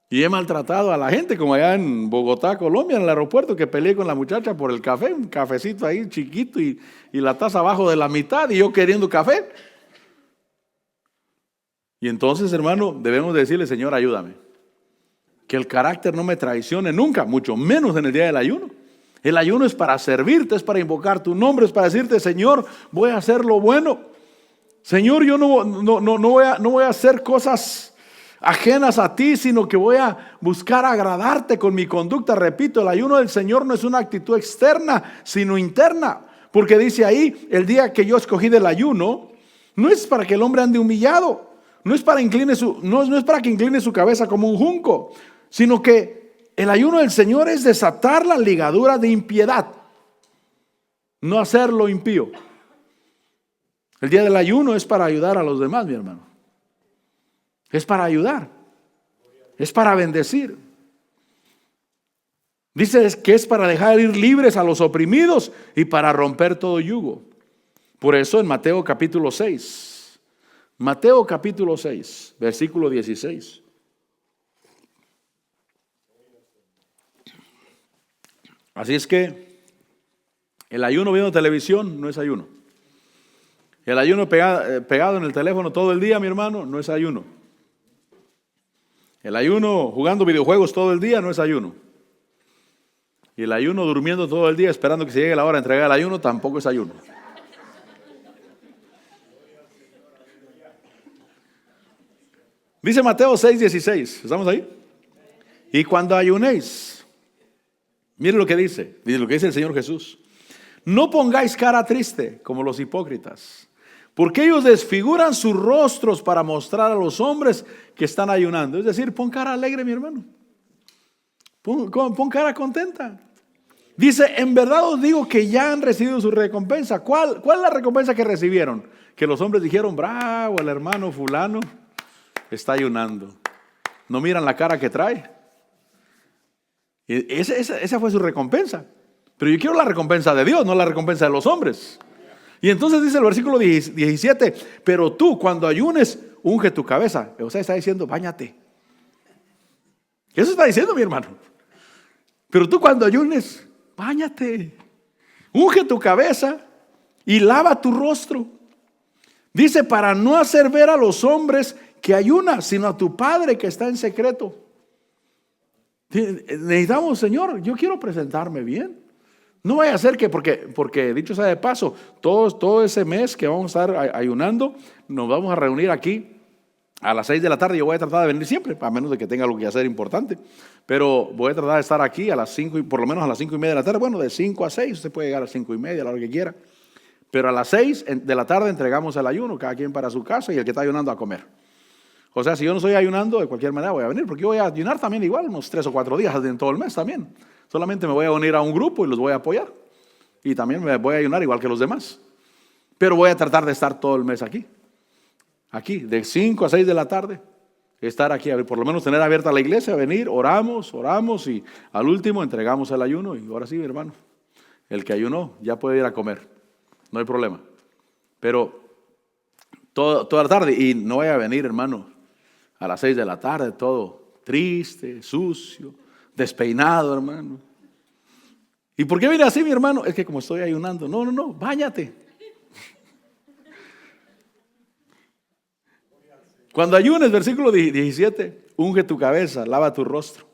S1: Y he maltratado a la gente, como allá en Bogotá, Colombia, en el aeropuerto, que peleé con la muchacha por el café, un cafecito ahí chiquito y la taza abajo de la mitad, y yo queriendo café. Y entonces, hermano, debemos decirle: Señor, ayúdame. Que el carácter no me traicione nunca, mucho menos en el día del ayuno. El ayuno es para servirte, es para invocar tu nombre, es para decirte: Señor, voy a hacer lo bueno. Señor, yo no voy a hacer cosas ajenas a ti, sino que voy a buscar agradarte con mi conducta. Repito, el ayuno del Señor no es una actitud externa, sino interna. Porque dice ahí: el día que yo escogí del ayuno, no es para que el hombre ande humillado, no es para que incline su cabeza como un junco, sino que el ayuno del Señor es desatar la ligadura de impiedad, no hacerlo impío. El día del ayuno es para ayudar a los demás, mi hermano. Es para ayudar, es para bendecir. Dice que es para dejar ir libres a los oprimidos y para romper todo yugo. Por eso en Mateo capítulo 6, versículo 16. Así es que el ayuno viendo televisión no es ayuno. El ayuno pegado en el teléfono todo el día, mi hermano, no es ayuno. El ayuno jugando videojuegos todo el día no es ayuno. Y el ayuno durmiendo todo el día esperando que se llegue la hora de entregar el ayuno tampoco es ayuno. Dice Mateo 6:16, ¿estamos ahí? Y cuando ayunéis, mire lo que dice el Señor Jesús: no pongáis cara triste como los hipócritas, porque ellos desfiguran sus rostros para mostrar a los hombres que están ayunando. Es decir, pon cara alegre, mi hermano. Pon cara contenta. Dice: en verdad os digo que ya han recibido su recompensa. ¿Cuál es la recompensa que recibieron? Que los hombres dijeron: bravo, el hermano fulano está ayunando. ¿No miran la cara que trae? Esa fue su recompensa. Pero yo quiero la recompensa de Dios, no la recompensa de los hombres. Y entonces dice el versículo 17: pero tú, cuando ayunes, unge tu cabeza. O sea, está diciendo: báñate. Eso está diciendo, mi hermano. Pero tú, cuando ayunes, báñate, unge tu cabeza y lava tu rostro. Dice: para no hacer ver a los hombres que ayunas, sino a tu Padre que está en secreto. Necesitamos: Señor, yo quiero presentarme bien. No vaya a ser que, porque dicho sea de paso, todo ese mes que vamos a estar ayunando, nos vamos a reunir aquí a las 6 de la tarde. Yo voy a tratar de venir siempre, a menos de que tenga algo que hacer importante. Pero voy a tratar de estar aquí a las 5, por lo menos a las 5:30 de la tarde. Bueno, de 5 a 6, usted puede llegar a las 5:30, a la hora que quiera. Pero a las 6 de la tarde entregamos el ayuno, cada quien para su casa, y el que está ayunando a comer. O sea, si yo no estoy ayunando, de cualquier manera voy a venir, porque yo voy a ayunar también igual, unos 3 o 4 días en todo el mes también. Solamente me voy a unir a un grupo y los voy a apoyar. Y también me voy a ayunar igual que los demás. Pero voy a tratar de estar todo el mes aquí. Aquí, de 5 a 6 de la tarde. Estar aquí, por lo menos tener abierta la iglesia, venir, oramos y al último entregamos el ayuno. Y ahora sí, mi hermano, el que ayunó ya puede ir a comer. No hay problema. Pero toda la tarde, y no vaya a venir, hermano, a las 6 de la tarde, todo triste, sucio, despeinado, hermano. ¿Y por qué viene así, mi hermano? Es que como estoy ayunando. No, báñate. Cuando ayunes, versículo 17, unge tu cabeza, lava tu rostro,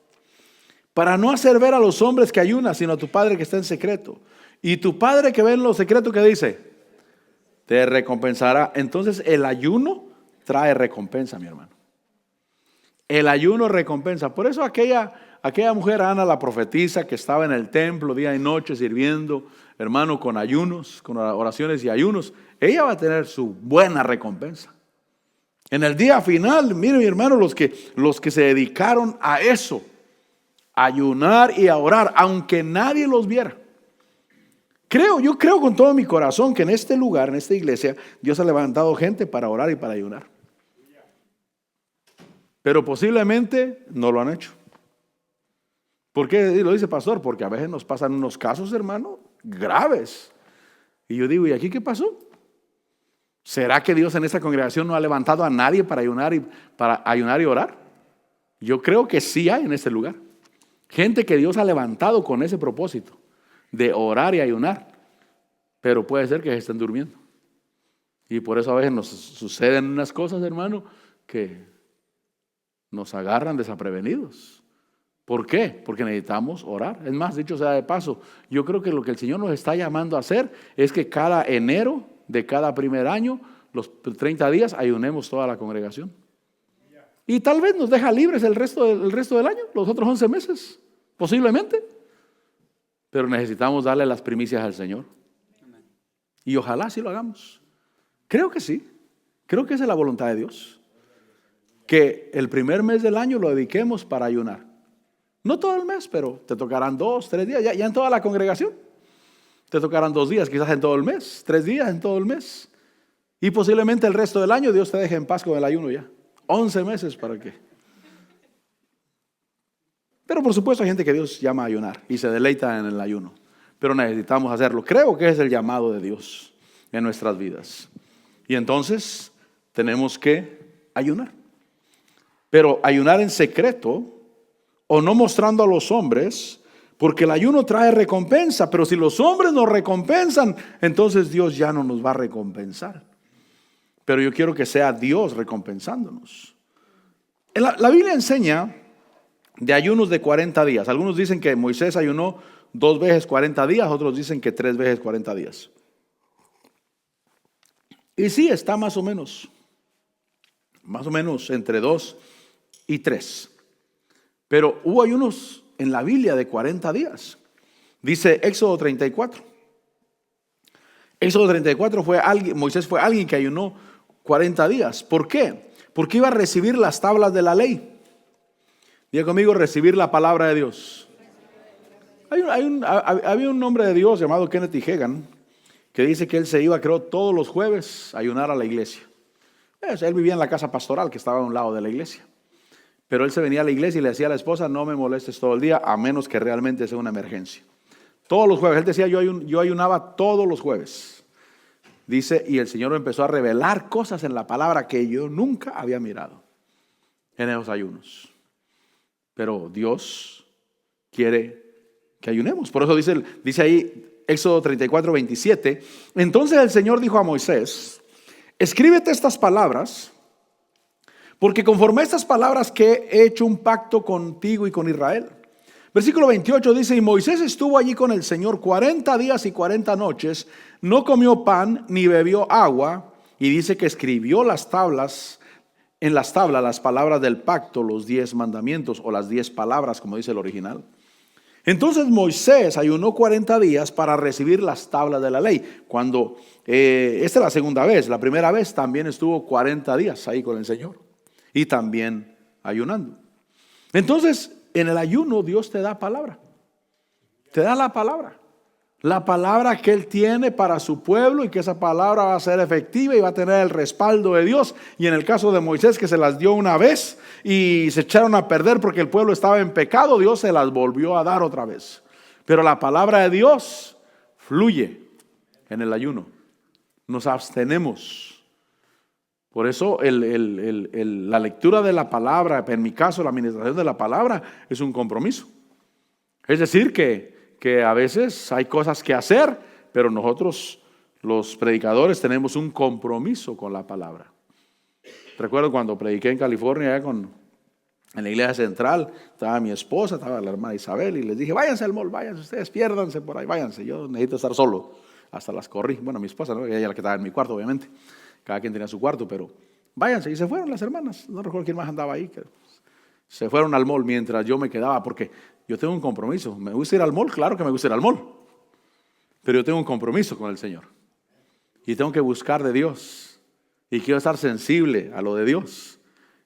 S1: para no hacer ver a los hombres que ayunas, sino a tu Padre que está en secreto. Y tu Padre que ve en lo secreto, ¿qué dice? Te recompensará. Entonces el ayuno trae recompensa, mi hermano. El ayuno recompensa. Por eso aquella mujer, Ana, la profetisa, que estaba en el templo día y noche sirviendo, hermano, con ayunos, con oraciones y ayunos, ella va a tener su buena recompensa. En el día final, mire mi hermano, los que se dedicaron a eso, a ayunar y a orar, aunque nadie los viera. Yo creo con todo mi corazón que en este lugar, en esta iglesia, Dios ha levantado gente para orar y para ayunar. Pero posiblemente no lo han hecho. ¿Por qué lo dice pastor? Porque a veces nos pasan unos casos, hermano, graves. Y yo digo, ¿y aquí qué pasó? ¿Será que Dios en esta congregación no ha levantado a nadie para ayunar y orar? Yo creo que sí hay en este lugar. Gente que Dios ha levantado con ese propósito de orar y ayunar. Pero puede ser que estén durmiendo. Y por eso a veces nos suceden unas cosas, hermano, que nos agarran desaprevenidos. ¿Por qué? Porque necesitamos orar. Es más, dicho sea de paso, yo creo que lo que el Señor nos está llamando a hacer es que cada enero de cada primer año, los 30 días, ayunemos toda la congregación. Y tal vez nos deja libres el resto del año, los otros 11 meses, posiblemente. Pero necesitamos darle las primicias al Señor. Y ojalá sí lo hagamos. Creo que sí. Creo que esa es la voluntad de Dios. Que el primer mes del año lo dediquemos para ayunar. No todo el mes, pero te tocarán 2, 3 días, ya en toda la congregación. Te tocarán 2 días, quizás en todo el mes, 3 días en todo el mes. Y posiblemente el resto del año Dios te deje en paz con el ayuno ya. 11 meses para qué. Pero por supuesto hay gente que Dios llama a ayunar y se deleita en el ayuno. Pero necesitamos hacerlo. Creo que es el llamado de Dios en nuestras vidas. Y entonces tenemos que ayunar. Pero ayunar en secreto o no mostrando a los hombres, porque el ayuno trae recompensa. Pero si los hombres nos recompensan, entonces Dios ya no nos va a recompensar. Pero yo quiero que sea Dios recompensándonos. La Biblia enseña de ayunos de 40 días. Algunos dicen que Moisés ayunó 2 veces 40 días, otros dicen que 3 veces 40 días. Y sí, está más o menos entre 2 y 3. Pero hubo ayunos en la Biblia de 40 días. Dice Éxodo 34. Éxodo 34 Moisés fue alguien que ayunó 40 días. ¿Por qué? Porque iba a recibir las tablas de la ley. Diga conmigo, recibir la palabra de Dios. Había un hombre de Dios llamado Kenneth E. Hagin que dice que él se iba, creo, todos los jueves a ayunar a la iglesia. Él vivía en la casa pastoral que estaba a un lado de la iglesia. Pero él se venía a la iglesia y le decía a la esposa, no me molestes todo el día, a menos que realmente sea una emergencia. Todos los jueves. Él decía, yo ayunaba todos los jueves. Dice, y el Señor me empezó a revelar cosas en la palabra que yo nunca había mirado en esos ayunos. Pero Dios quiere que ayunemos. Por eso dice ahí Éxodo 34, 27. Entonces el Señor dijo a Moisés, escríbete estas palabras, porque conforme a estas palabras que he hecho un pacto contigo y con Israel. Versículo 28 dice, y Moisés estuvo allí con el Señor 40 días y 40 noches, no comió pan ni bebió agua, y dice que escribió en las tablas las palabras del pacto, los 10 mandamientos o las 10 palabras, como dice el original. Entonces Moisés ayunó 40 días para recibir las tablas de la ley. Esta es la segunda vez, la primera vez también estuvo 40 días ahí con el Señor y también ayunando. Entonces, en el ayuno Dios te da palabra. Te da la palabra que Él tiene para su pueblo, y que esa palabra va a ser efectiva y va a tener el respaldo de Dios. Y en el caso de Moisés, que se las dio una vez y se echaron a perder porque el pueblo estaba en pecado, Dios se las volvió a dar otra vez. Pero la palabra de Dios fluye en el ayuno. Nos abstenemos. Por eso la lectura de la palabra, en mi caso la administración de la palabra, es un compromiso. Es decir que a veces hay cosas que hacer, pero nosotros los predicadores tenemos un compromiso con la palabra. Recuerdo cuando prediqué en California, en la iglesia central, estaba mi esposa, estaba la hermana Isabel, y les dije, váyanse al mall, váyanse ustedes, piérdanse por ahí, váyanse, yo necesito estar solo. Hasta las corrí, bueno, mi esposa, ¿no? Ella era la que estaba en mi cuarto, obviamente, cada quien tenía su cuarto, pero váyanse, y se fueron las hermanas, no recuerdo quién más andaba ahí, se fueron al mall mientras yo me quedaba, porque yo tengo un compromiso. ¿Me gusta ir al mall? Claro que me gusta ir al mall, pero yo tengo un compromiso con el Señor, y tengo que buscar de Dios, y quiero estar sensible a lo de Dios.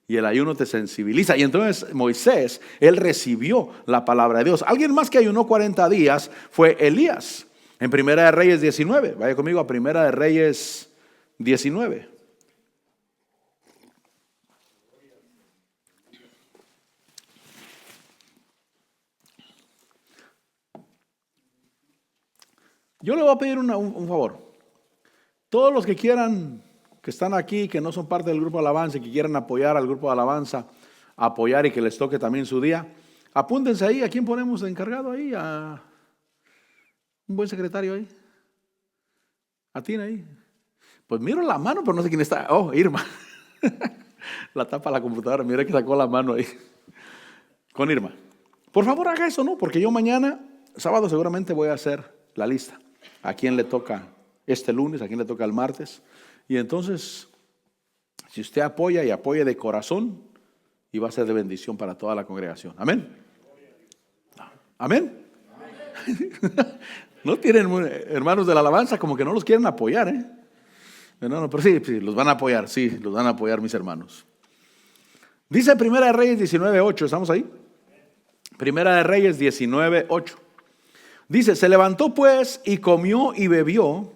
S1: Y el ayuno te sensibiliza. Y entonces Moisés, él recibió la palabra de Dios. Alguien más que ayunó 40 días fue Elías. En Primera de Reyes 19. Vaya conmigo a Primera de Reyes 19. Yo le voy a pedir un favor. Todos los que quieran, que están aquí, que no son parte del grupo de alabanza y que quieran apoyar al grupo de alabanza, apoyar y que les toque también su día, apúntense ahí. ¿A quién ponemos de encargado ahí? A un buen secretario ahí. ¿A ti ahí? Pues miro la mano, pero no sé quién está. Oh, Irma. La tapa la computadora, mira que sacó la mano ahí. Con Irma. Por favor haga eso, ¿no? Porque yo mañana, sábado seguramente voy a hacer la lista. ¿A quién le toca este lunes? ¿A quién le toca el martes? Y entonces, si usted apoya y apoya de corazón, y va a ser de bendición para toda la congregación. Amén. Amén. No tienen hermanos de la alabanza, como que no los quieren apoyar, ¿eh? No, pero sí, los van a apoyar, sí, los van a apoyar mis hermanos. Dice Primera de Reyes 19:8, ¿estamos ahí? Primera de Reyes 19:8. Dice, se levantó pues y comió y bebió,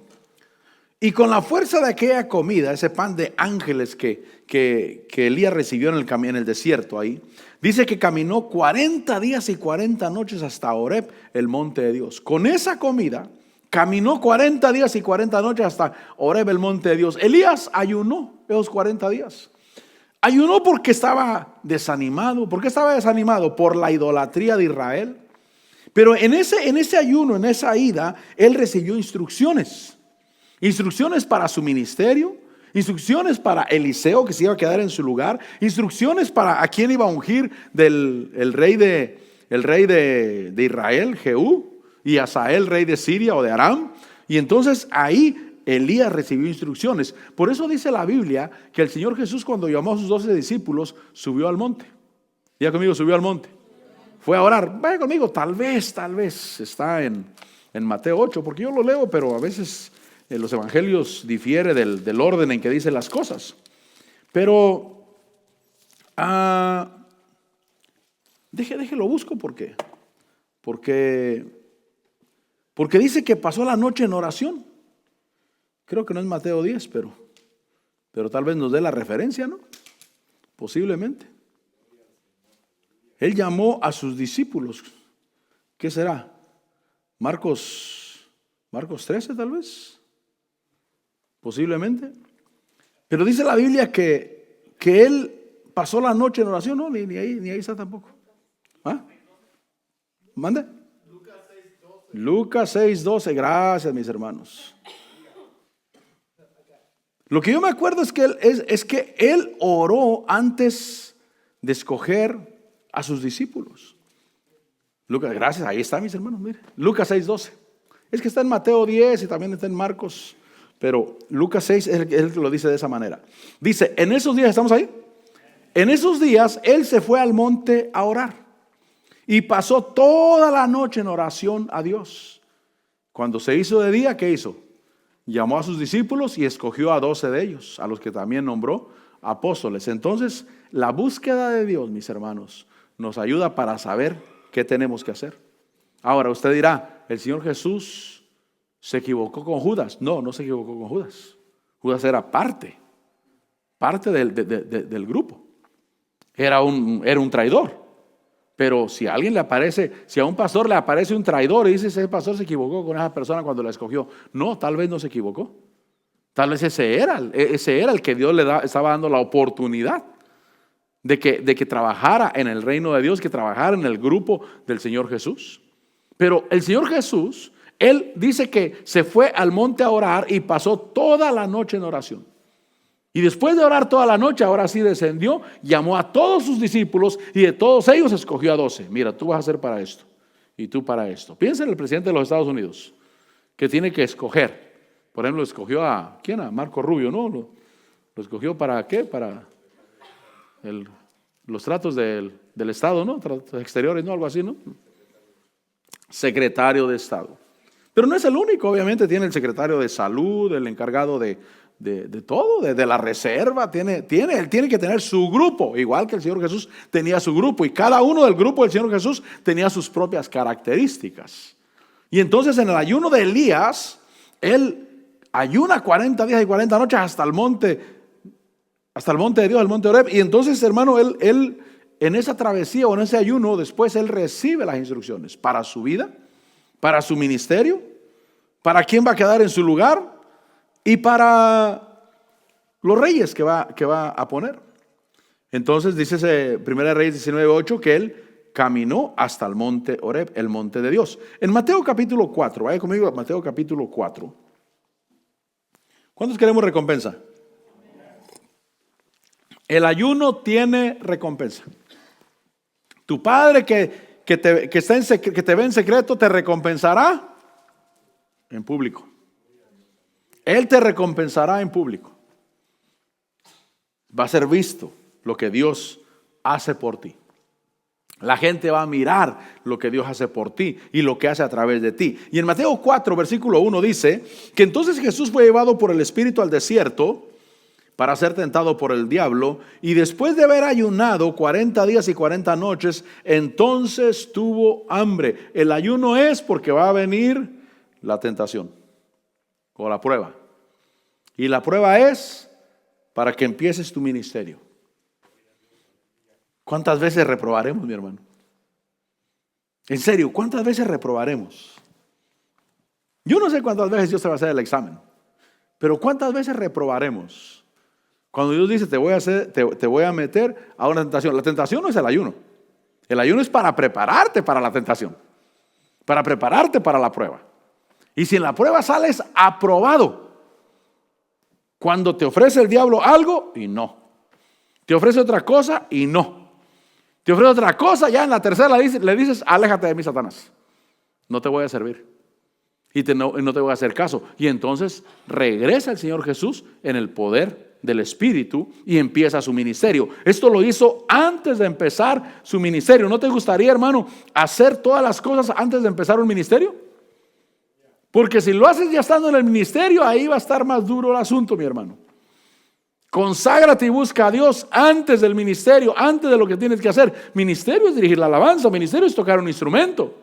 S1: y con la fuerza de aquella comida, ese pan de ángeles que Elías recibió en el desierto ahí, dice que caminó 40 días y 40 noches hasta Horeb, el monte de Dios. Con esa comida, caminó 40 días y 40 noches hasta Horeb, el monte de Dios. Elías ayunó esos 40 días. Ayunó porque estaba desanimado. ¿Por qué estaba desanimado? Por la idolatría de Israel. Pero en ese ayuno, en esa ida, él recibió instrucciones. Instrucciones para su ministerio, instrucciones para Eliseo que se iba a quedar en su lugar, instrucciones para a quién iba a ungir el rey de Israel, Jehú, y Asael, rey de Siria o de Aram. Y entonces ahí Elías recibió instrucciones. Por eso dice la Biblia que el Señor Jesús, cuando llamó a sus 12 discípulos, subió al monte. Diga conmigo, subió al monte. Fue a orar. Vaya conmigo, tal vez está en Mateo 8, porque yo lo leo, pero a veces en los evangelios difiere del orden en que dicen las cosas. Pero déjelo busco. ¿Por qué? Porque dice que pasó la noche en oración. Creo que no es Mateo 10, pero tal vez nos dé la referencia, ¿no? Posiblemente. Él llamó a sus discípulos. ¿Qué será? Marcos 13 tal vez. Posiblemente. Pero dice la Biblia que él pasó la noche en oración. No, ni ahí está tampoco. ¿Ah? ¿Mande? Lucas 6:12. Gracias, mis hermanos. Lo que yo me acuerdo es que él oró antes de escoger a sus discípulos. Lucas, gracias, ahí está, mis hermanos, mire. Lucas 6:12. Es que está en Mateo 10 y también está en Marcos, pero Lucas 6 es el que lo dice de esa manera. Dice, en esos días, ¿estamos ahí? En esos días él se fue al monte a orar y pasó toda la noche en oración a Dios. Cuando se hizo de día, ¿qué hizo? Llamó a sus discípulos y escogió a 12 de ellos, a los que también nombró apóstoles. Entonces, la búsqueda de Dios, mis hermanos, nos ayuda para saber qué tenemos que hacer. Ahora, usted dirá, ¿el Señor Jesús se equivocó con Judas? No se equivocó con Judas. Judas era parte del grupo. Era un traidor. Pero si a alguien le aparece, si a un pastor le aparece un traidor y dice, ese pastor se equivocó con esa persona cuando la escogió. No, tal vez no se equivocó. Tal vez ese era el que Dios estaba dando la oportunidad de que trabajara en el reino de Dios, que trabajara en el grupo del Señor Jesús. Pero el Señor Jesús, Él dice que se fue al monte a orar y pasó toda la noche en oración. Y después de orar toda la noche, ahora sí descendió, llamó a todos sus discípulos y de todos ellos escogió a 12. Mira, tú vas a hacer para esto y tú para esto. Piensa en el presidente de los Estados Unidos, que tiene que escoger. Por ejemplo, escogió a, ¿quién? A Marco Rubio, ¿no? Lo escogió para ¿qué? Para los tratos del Estado, ¿no? Tratos exteriores, ¿no? Algo así, ¿no? Secretario de Estado. Pero no es el único, obviamente tiene el secretario de salud, el encargado de todo, de la reserva, él tiene que tener su grupo, igual que el Señor Jesús tenía su grupo, y cada uno del grupo del Señor Jesús tenía sus propias características. Y entonces en el ayuno de Elías, él ayuna 40 días y 40 noches hasta el monte de Dios, el monte Oreb, y entonces, hermano, él en esa travesía o en ese ayuno, después él recibe las instrucciones para su vida, para su ministerio, para quién va a quedar en su lugar y para los reyes que va a poner. Entonces dice 1 Reyes 19:8 que él caminó hasta el monte Oreb, el monte de Dios. En Mateo capítulo 4, vaya conmigo a Mateo capítulo 4. ¿Cuántos queremos recompensa? El ayuno tiene recompensa. Tu padre que te ve en secreto te recompensará en público. Él te recompensará en público. Va a ser visto lo que Dios hace por ti. La gente va a mirar lo que Dios hace por ti y lo que hace a través de ti. Y en Mateo 4, versículo 1 dice que entonces Jesús fue llevado por el Espíritu al desierto para ser tentado por el diablo, y después de haber ayunado 40 días y 40 noches, entonces tuvo hambre. El ayuno es porque va a venir la tentación o la prueba. Y la prueba es para que empieces tu ministerio. ¿Cuántas veces reprobaremos, mi hermano? En serio, ¿cuántas veces reprobaremos? Yo no sé cuántas veces Dios te va a hacer el examen, pero ¿cuántas veces reprobaremos? Cuando Dios dice te voy a meter a una tentación. La tentación no es el ayuno. El ayuno es para prepararte para la tentación, para prepararte para la prueba. Y si en la prueba sales aprobado, cuando te ofrece el diablo algo y no, te ofrece otra cosa y no, te ofrece otra cosa, ya en la tercera le dices, aléjate de mí, Satanás, no te voy a servir y no te voy a hacer caso. Y entonces regresa el Señor Jesús en el poder del Espíritu y empieza su ministerio. Esto lo hizo antes de empezar su ministerio. ¿No te gustaría, hermano, hacer todas las cosas antes de empezar un ministerio? Porque si lo haces ya estando en el ministerio, ahí va a estar más duro el asunto, mi hermano. Conságrate y busca a Dios antes del ministerio, antes de lo que tienes que hacer. Ministerio es dirigir la alabanza, ministerio es tocar un instrumento.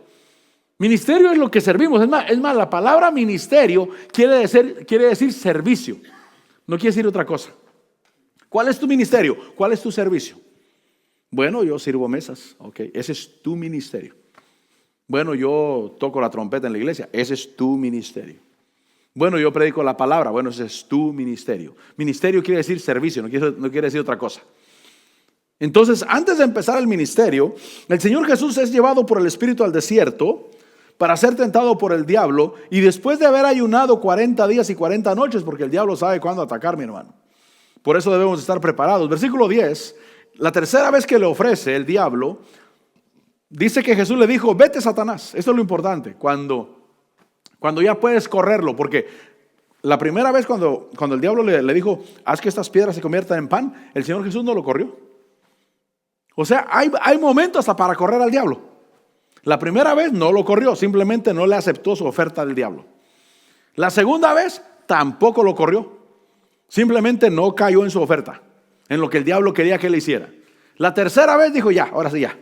S1: Ministerio es lo que servimos. Es más, la palabra ministerio quiere decir servicio. No quiere decir otra cosa. ¿Cuál es tu ministerio? ¿Cuál es tu servicio? Bueno, yo sirvo mesas. Ok, ese es tu ministerio. Bueno, yo toco la trompeta en la iglesia. Ese es tu ministerio. Bueno, yo predico la palabra. Bueno, ese es tu ministerio. Ministerio quiere decir servicio, no quiere decir otra cosa. Entonces, antes de empezar el ministerio, el Señor Jesús es llevado por el Espíritu al desierto para ser tentado por el diablo, y después de haber ayunado 40 días y 40 noches, porque el diablo sabe cuándo atacar, mi hermano. Por eso debemos estar preparados. Versículo 10, la tercera vez que le ofrece el diablo, dice que Jesús le dijo, vete, Satanás. Esto es lo importante, cuando ya puedes correrlo, porque la primera vez cuando el diablo le dijo, haz que estas piedras se conviertan en pan, el Señor Jesús no lo corrió. O sea, hay momentos hasta para correr al diablo. La primera vez no lo corrió, simplemente no le aceptó su oferta del diablo. La segunda vez tampoco lo corrió, simplemente no cayó en su oferta, en lo que el diablo quería que le hiciera. La tercera vez dijo, ya, ahora sí ya.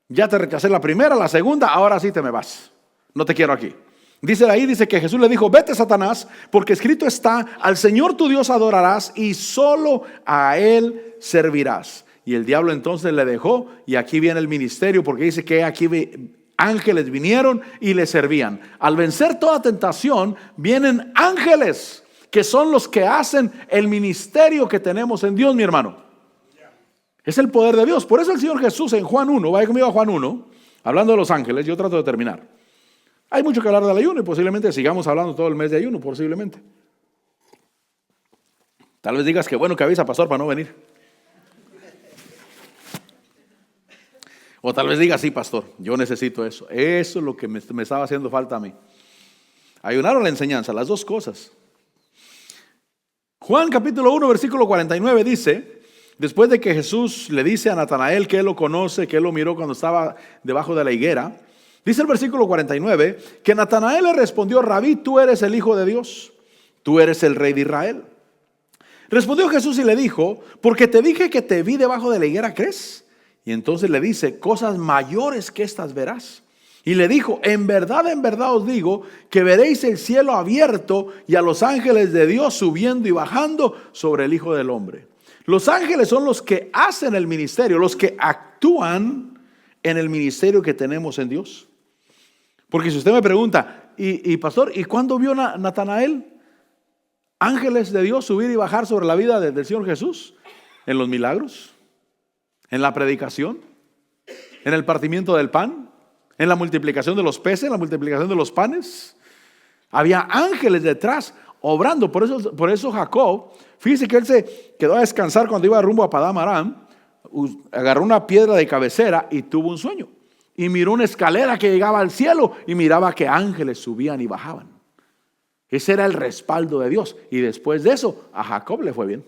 S1: Ya te rechacé la primera, la segunda, ahora sí te me vas. No te quiero aquí. Dice que Jesús le dijo, vete, Satanás, porque escrito está, al Señor tu Dios adorarás y solo a Él servirás. Y el diablo entonces le dejó, y aquí viene el ministerio, porque dice que aquí ángeles vinieron y le servían. Al vencer toda tentación, vienen ángeles, que son los que hacen el ministerio que tenemos en Dios, mi hermano. Es el poder de Dios. Por eso el Señor Jesús en Juan 1, vaya conmigo a Juan 1, hablando de los ángeles, yo trato de terminar. Hay mucho que hablar del ayuno y posiblemente sigamos hablando todo el mes de ayuno, posiblemente. Tal vez digas que bueno que avisa, pastor, para no venir. O tal vez digas, sí, pastor, yo necesito eso. Eso es lo que me estaba haciendo falta a mí. Ayunar o la enseñanza, las dos cosas. Juan capítulo 1, versículo 49 dice, después de que Jesús le dice a Natanael que él lo conoce, que él lo miró cuando estaba debajo de la higuera, dice el versículo 49, que Natanael le respondió, Rabí, tú eres el Hijo de Dios, tú eres el Rey de Israel. Respondió Jesús y le dijo, porque te dije que te vi debajo de la higuera, ¿crees? Y entonces le dice, cosas mayores que estas verás. Y le dijo, en verdad os digo, que veréis el cielo abierto y a los ángeles de Dios subiendo y bajando sobre el Hijo del Hombre. Los ángeles son los que hacen el ministerio, los que actúan en el ministerio que tenemos en Dios. Porque si usted me pregunta, y pastor, ¿y cuándo vio Natanael ángeles de Dios subir y bajar sobre la vida del Señor Jesús? En los milagros, en la predicación, en el partimiento del pan, en la multiplicación de los peces, en la multiplicación de los panes. Había ángeles detrás obrando. Por eso Jacob, fíjese que él se quedó a descansar cuando iba rumbo a Padán Aram, agarró una piedra de cabecera y tuvo un sueño. Y miró una escalera que llegaba al cielo y miraba que ángeles subían y bajaban. Ese era el respaldo de Dios. Y después de eso, a Jacob le fue bien.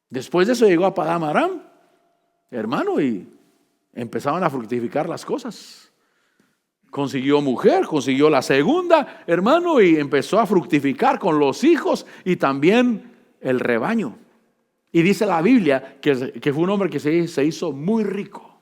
S1: Después de eso llegó a Padán Aram, hermano, y empezaban a fructificar las cosas. Consiguió mujer, consiguió la segunda, hermano, y empezó a fructificar con los hijos y también el rebaño. Y dice la Biblia que fue un hombre que se hizo muy rico.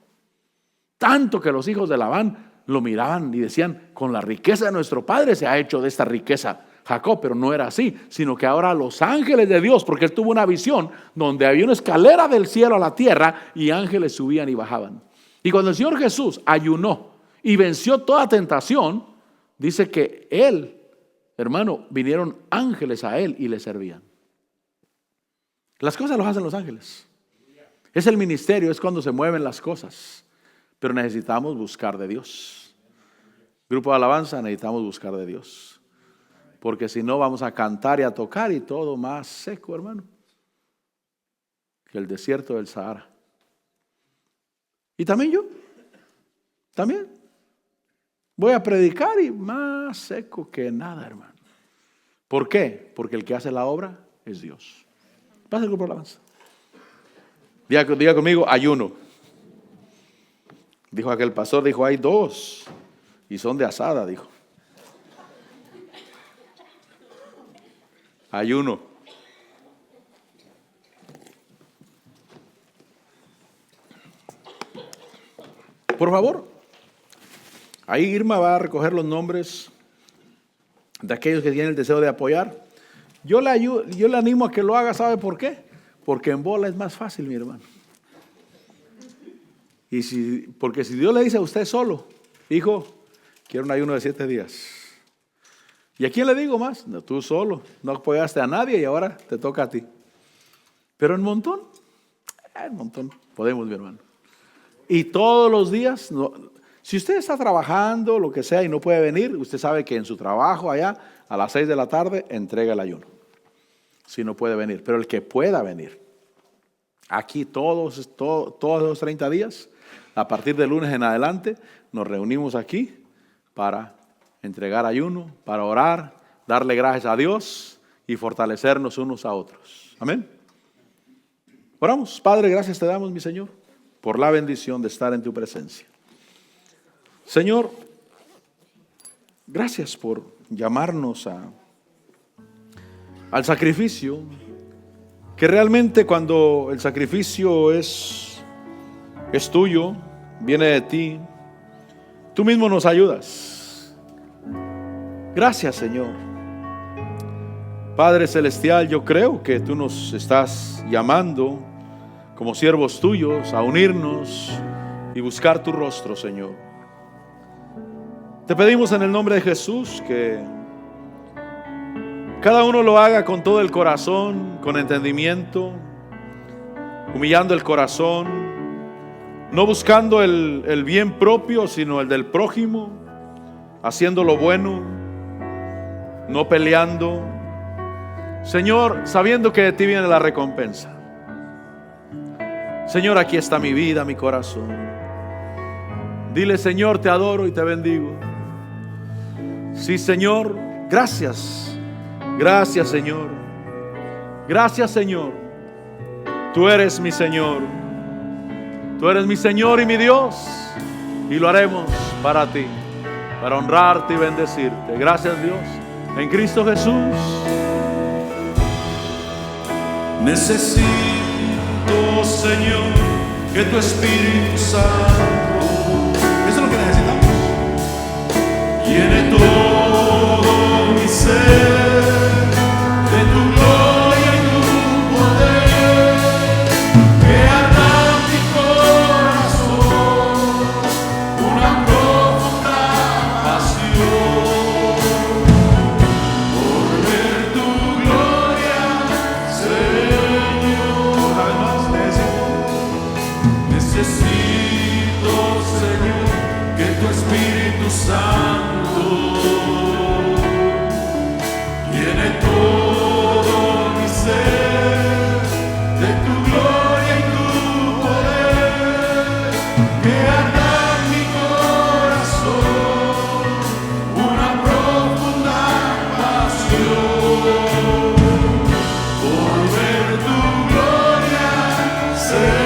S1: Tanto que los hijos de Labán lo miraban y decían, con la riqueza de nuestro padre se ha hecho de esta riqueza Jacob, pero no era así, sino que ahora los ángeles de Dios, porque él tuvo una visión donde había una escalera del cielo a la tierra y ángeles subían y bajaban. Y cuando el Señor Jesús ayunó y venció toda tentación, dice que él, hermano, vinieron ángeles a él y le servían. Las cosas las hacen los ángeles. Es el ministerio, es cuando se mueven las cosas. Pero necesitamos buscar de Dios. Grupo de alabanza, necesitamos buscar de Dios. Porque si no vamos a cantar y a tocar y todo más seco, hermano, que el desierto del Sahara. Y también yo, también voy a predicar y más seco que nada, hermano. ¿Por qué? Porque el que hace la obra es Dios. Pasa el grupo de alabanza. Diga conmigo, ayuno. Dijo aquel pastor, dijo, hay dos y son de asada, dijo. Ayuno. Por favor, ahí Irma va a recoger los nombres de aquellos que tienen el deseo de apoyar. Yo le animo a que lo haga, ¿sabe por qué? Porque en bola es más fácil, mi hermano. Porque si Dios le dice a usted solo, hijo, quiero un ayuno de 7 días. ¿Y a quién le digo más? No, tú solo, no apoyaste a nadie y ahora te toca a ti. Pero en montón podemos, mi hermano. Y todos los días, si usted está trabajando, lo que sea, y no puede venir, usted sabe que en su trabajo allá, a las 6 de la tarde, entrega el ayuno. Si no puede venir, pero el que pueda venir. Aquí todos los 30 días, a partir del lunes en adelante, nos reunimos aquí para entregar ayuno, para orar, darle gracias a Dios y fortalecernos unos a otros. Amén. Oramos. Padre, gracias te damos, mi Señor, por la bendición de estar en tu presencia. Señor, gracias por llamarnos al sacrificio, que realmente cuando el sacrificio es tuyo, viene de ti, tú mismo nos ayudas. Gracias, Señor. Padre Celestial, yo creo que tú nos estás llamando como siervos tuyos a unirnos y buscar tu rostro, Señor. Te pedimos en el nombre de Jesús que cada uno lo haga con todo el corazón, con entendimiento, humillando el corazón, no buscando el bien propio, sino el del prójimo, haciendo lo bueno, no peleando, Señor, sabiendo que de ti viene la recompensa. Señor, aquí está mi vida, mi corazón. Dile, Señor, te adoro y te bendigo. Sí, Señor, gracias. Gracias, Señor. Gracias, Señor. Tú eres mi Señor. Tú eres mi Señor y mi Dios. Y lo haremos para ti, para honrarte y bendecirte. Gracias, Dios. En Cristo Jesús.
S2: Necesito, Señor, que tu Espíritu Santo, eso es lo que necesitamos, llene todo mi ser de tu gloria y tu poder, que arda mi corazón una profunda pasión por ver tu gloria, Señor. Una vez más, necesito, Señor, que tu Espíritu Santo llene todo mi ser de tu gloria y tu poder, que arda en mi corazón una profunda pasión por ver tu gloria, Señor.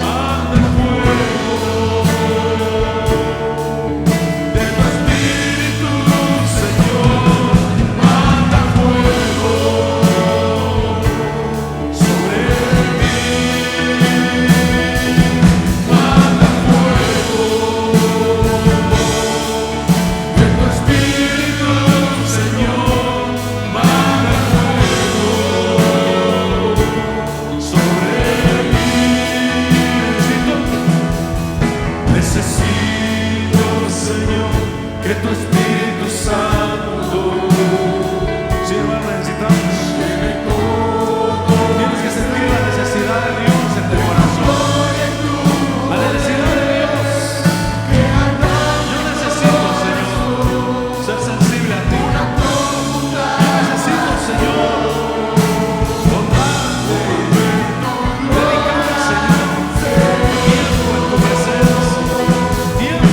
S2: Manda fuego de tu Espíritu, Señor. Manda fuego sobre mí. Manda fuego de tu Espíritu, Señor. Manda fuego sobre mí. Necesito, Señor, que tu Espíritu Santo, sí, hermano, necesitamos. Tienes que sentir la necesidad de Dios en tu corazón. La necesidad de Dios. Yo necesito, Señor, ser sensible a ti. Yo necesito, Señor, honrarte, dedicarme, Señor, tiempo en tu presencia. Tiempo.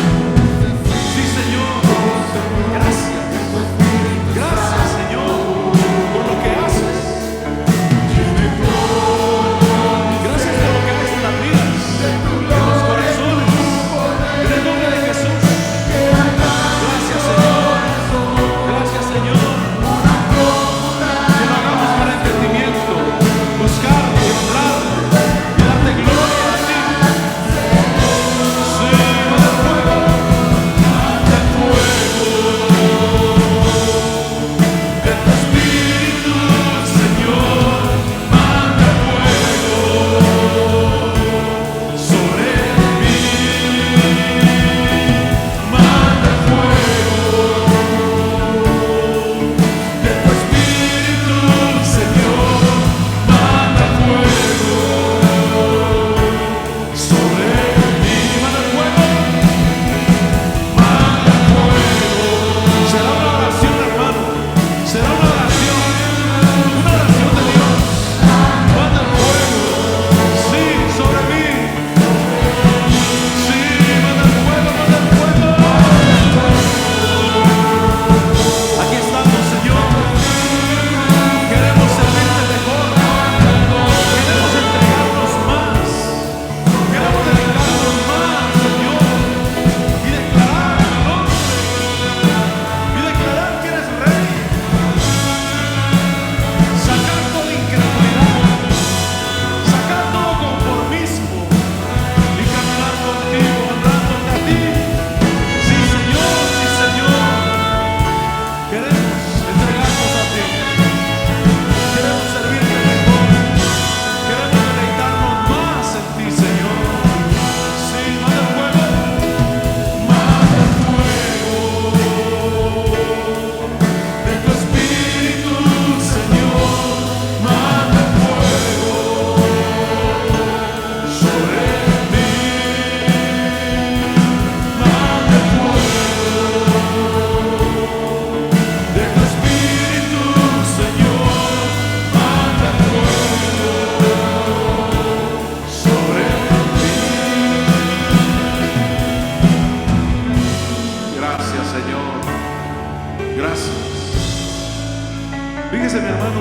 S2: Sí, Señor.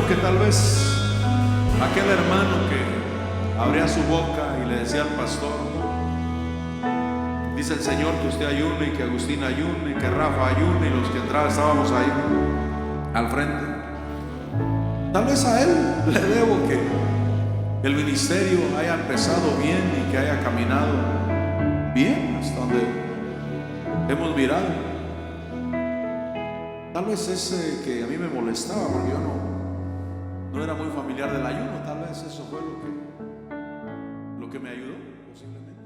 S2: que tal vez aquel hermano que abría su boca y le decía al pastor: dice el Señor que usted ayune, y que Agustín ayune, y que Rafa ayune, y los que entraban estábamos ahí al frente. Tal vez a él le debo que el ministerio haya empezado bien y que haya caminado bien hasta donde hemos virado. Tal vez ese que a mí me molestaba, porque yo no era muy familiar del ayuno, tal vez eso fue lo que me ayudó posiblemente.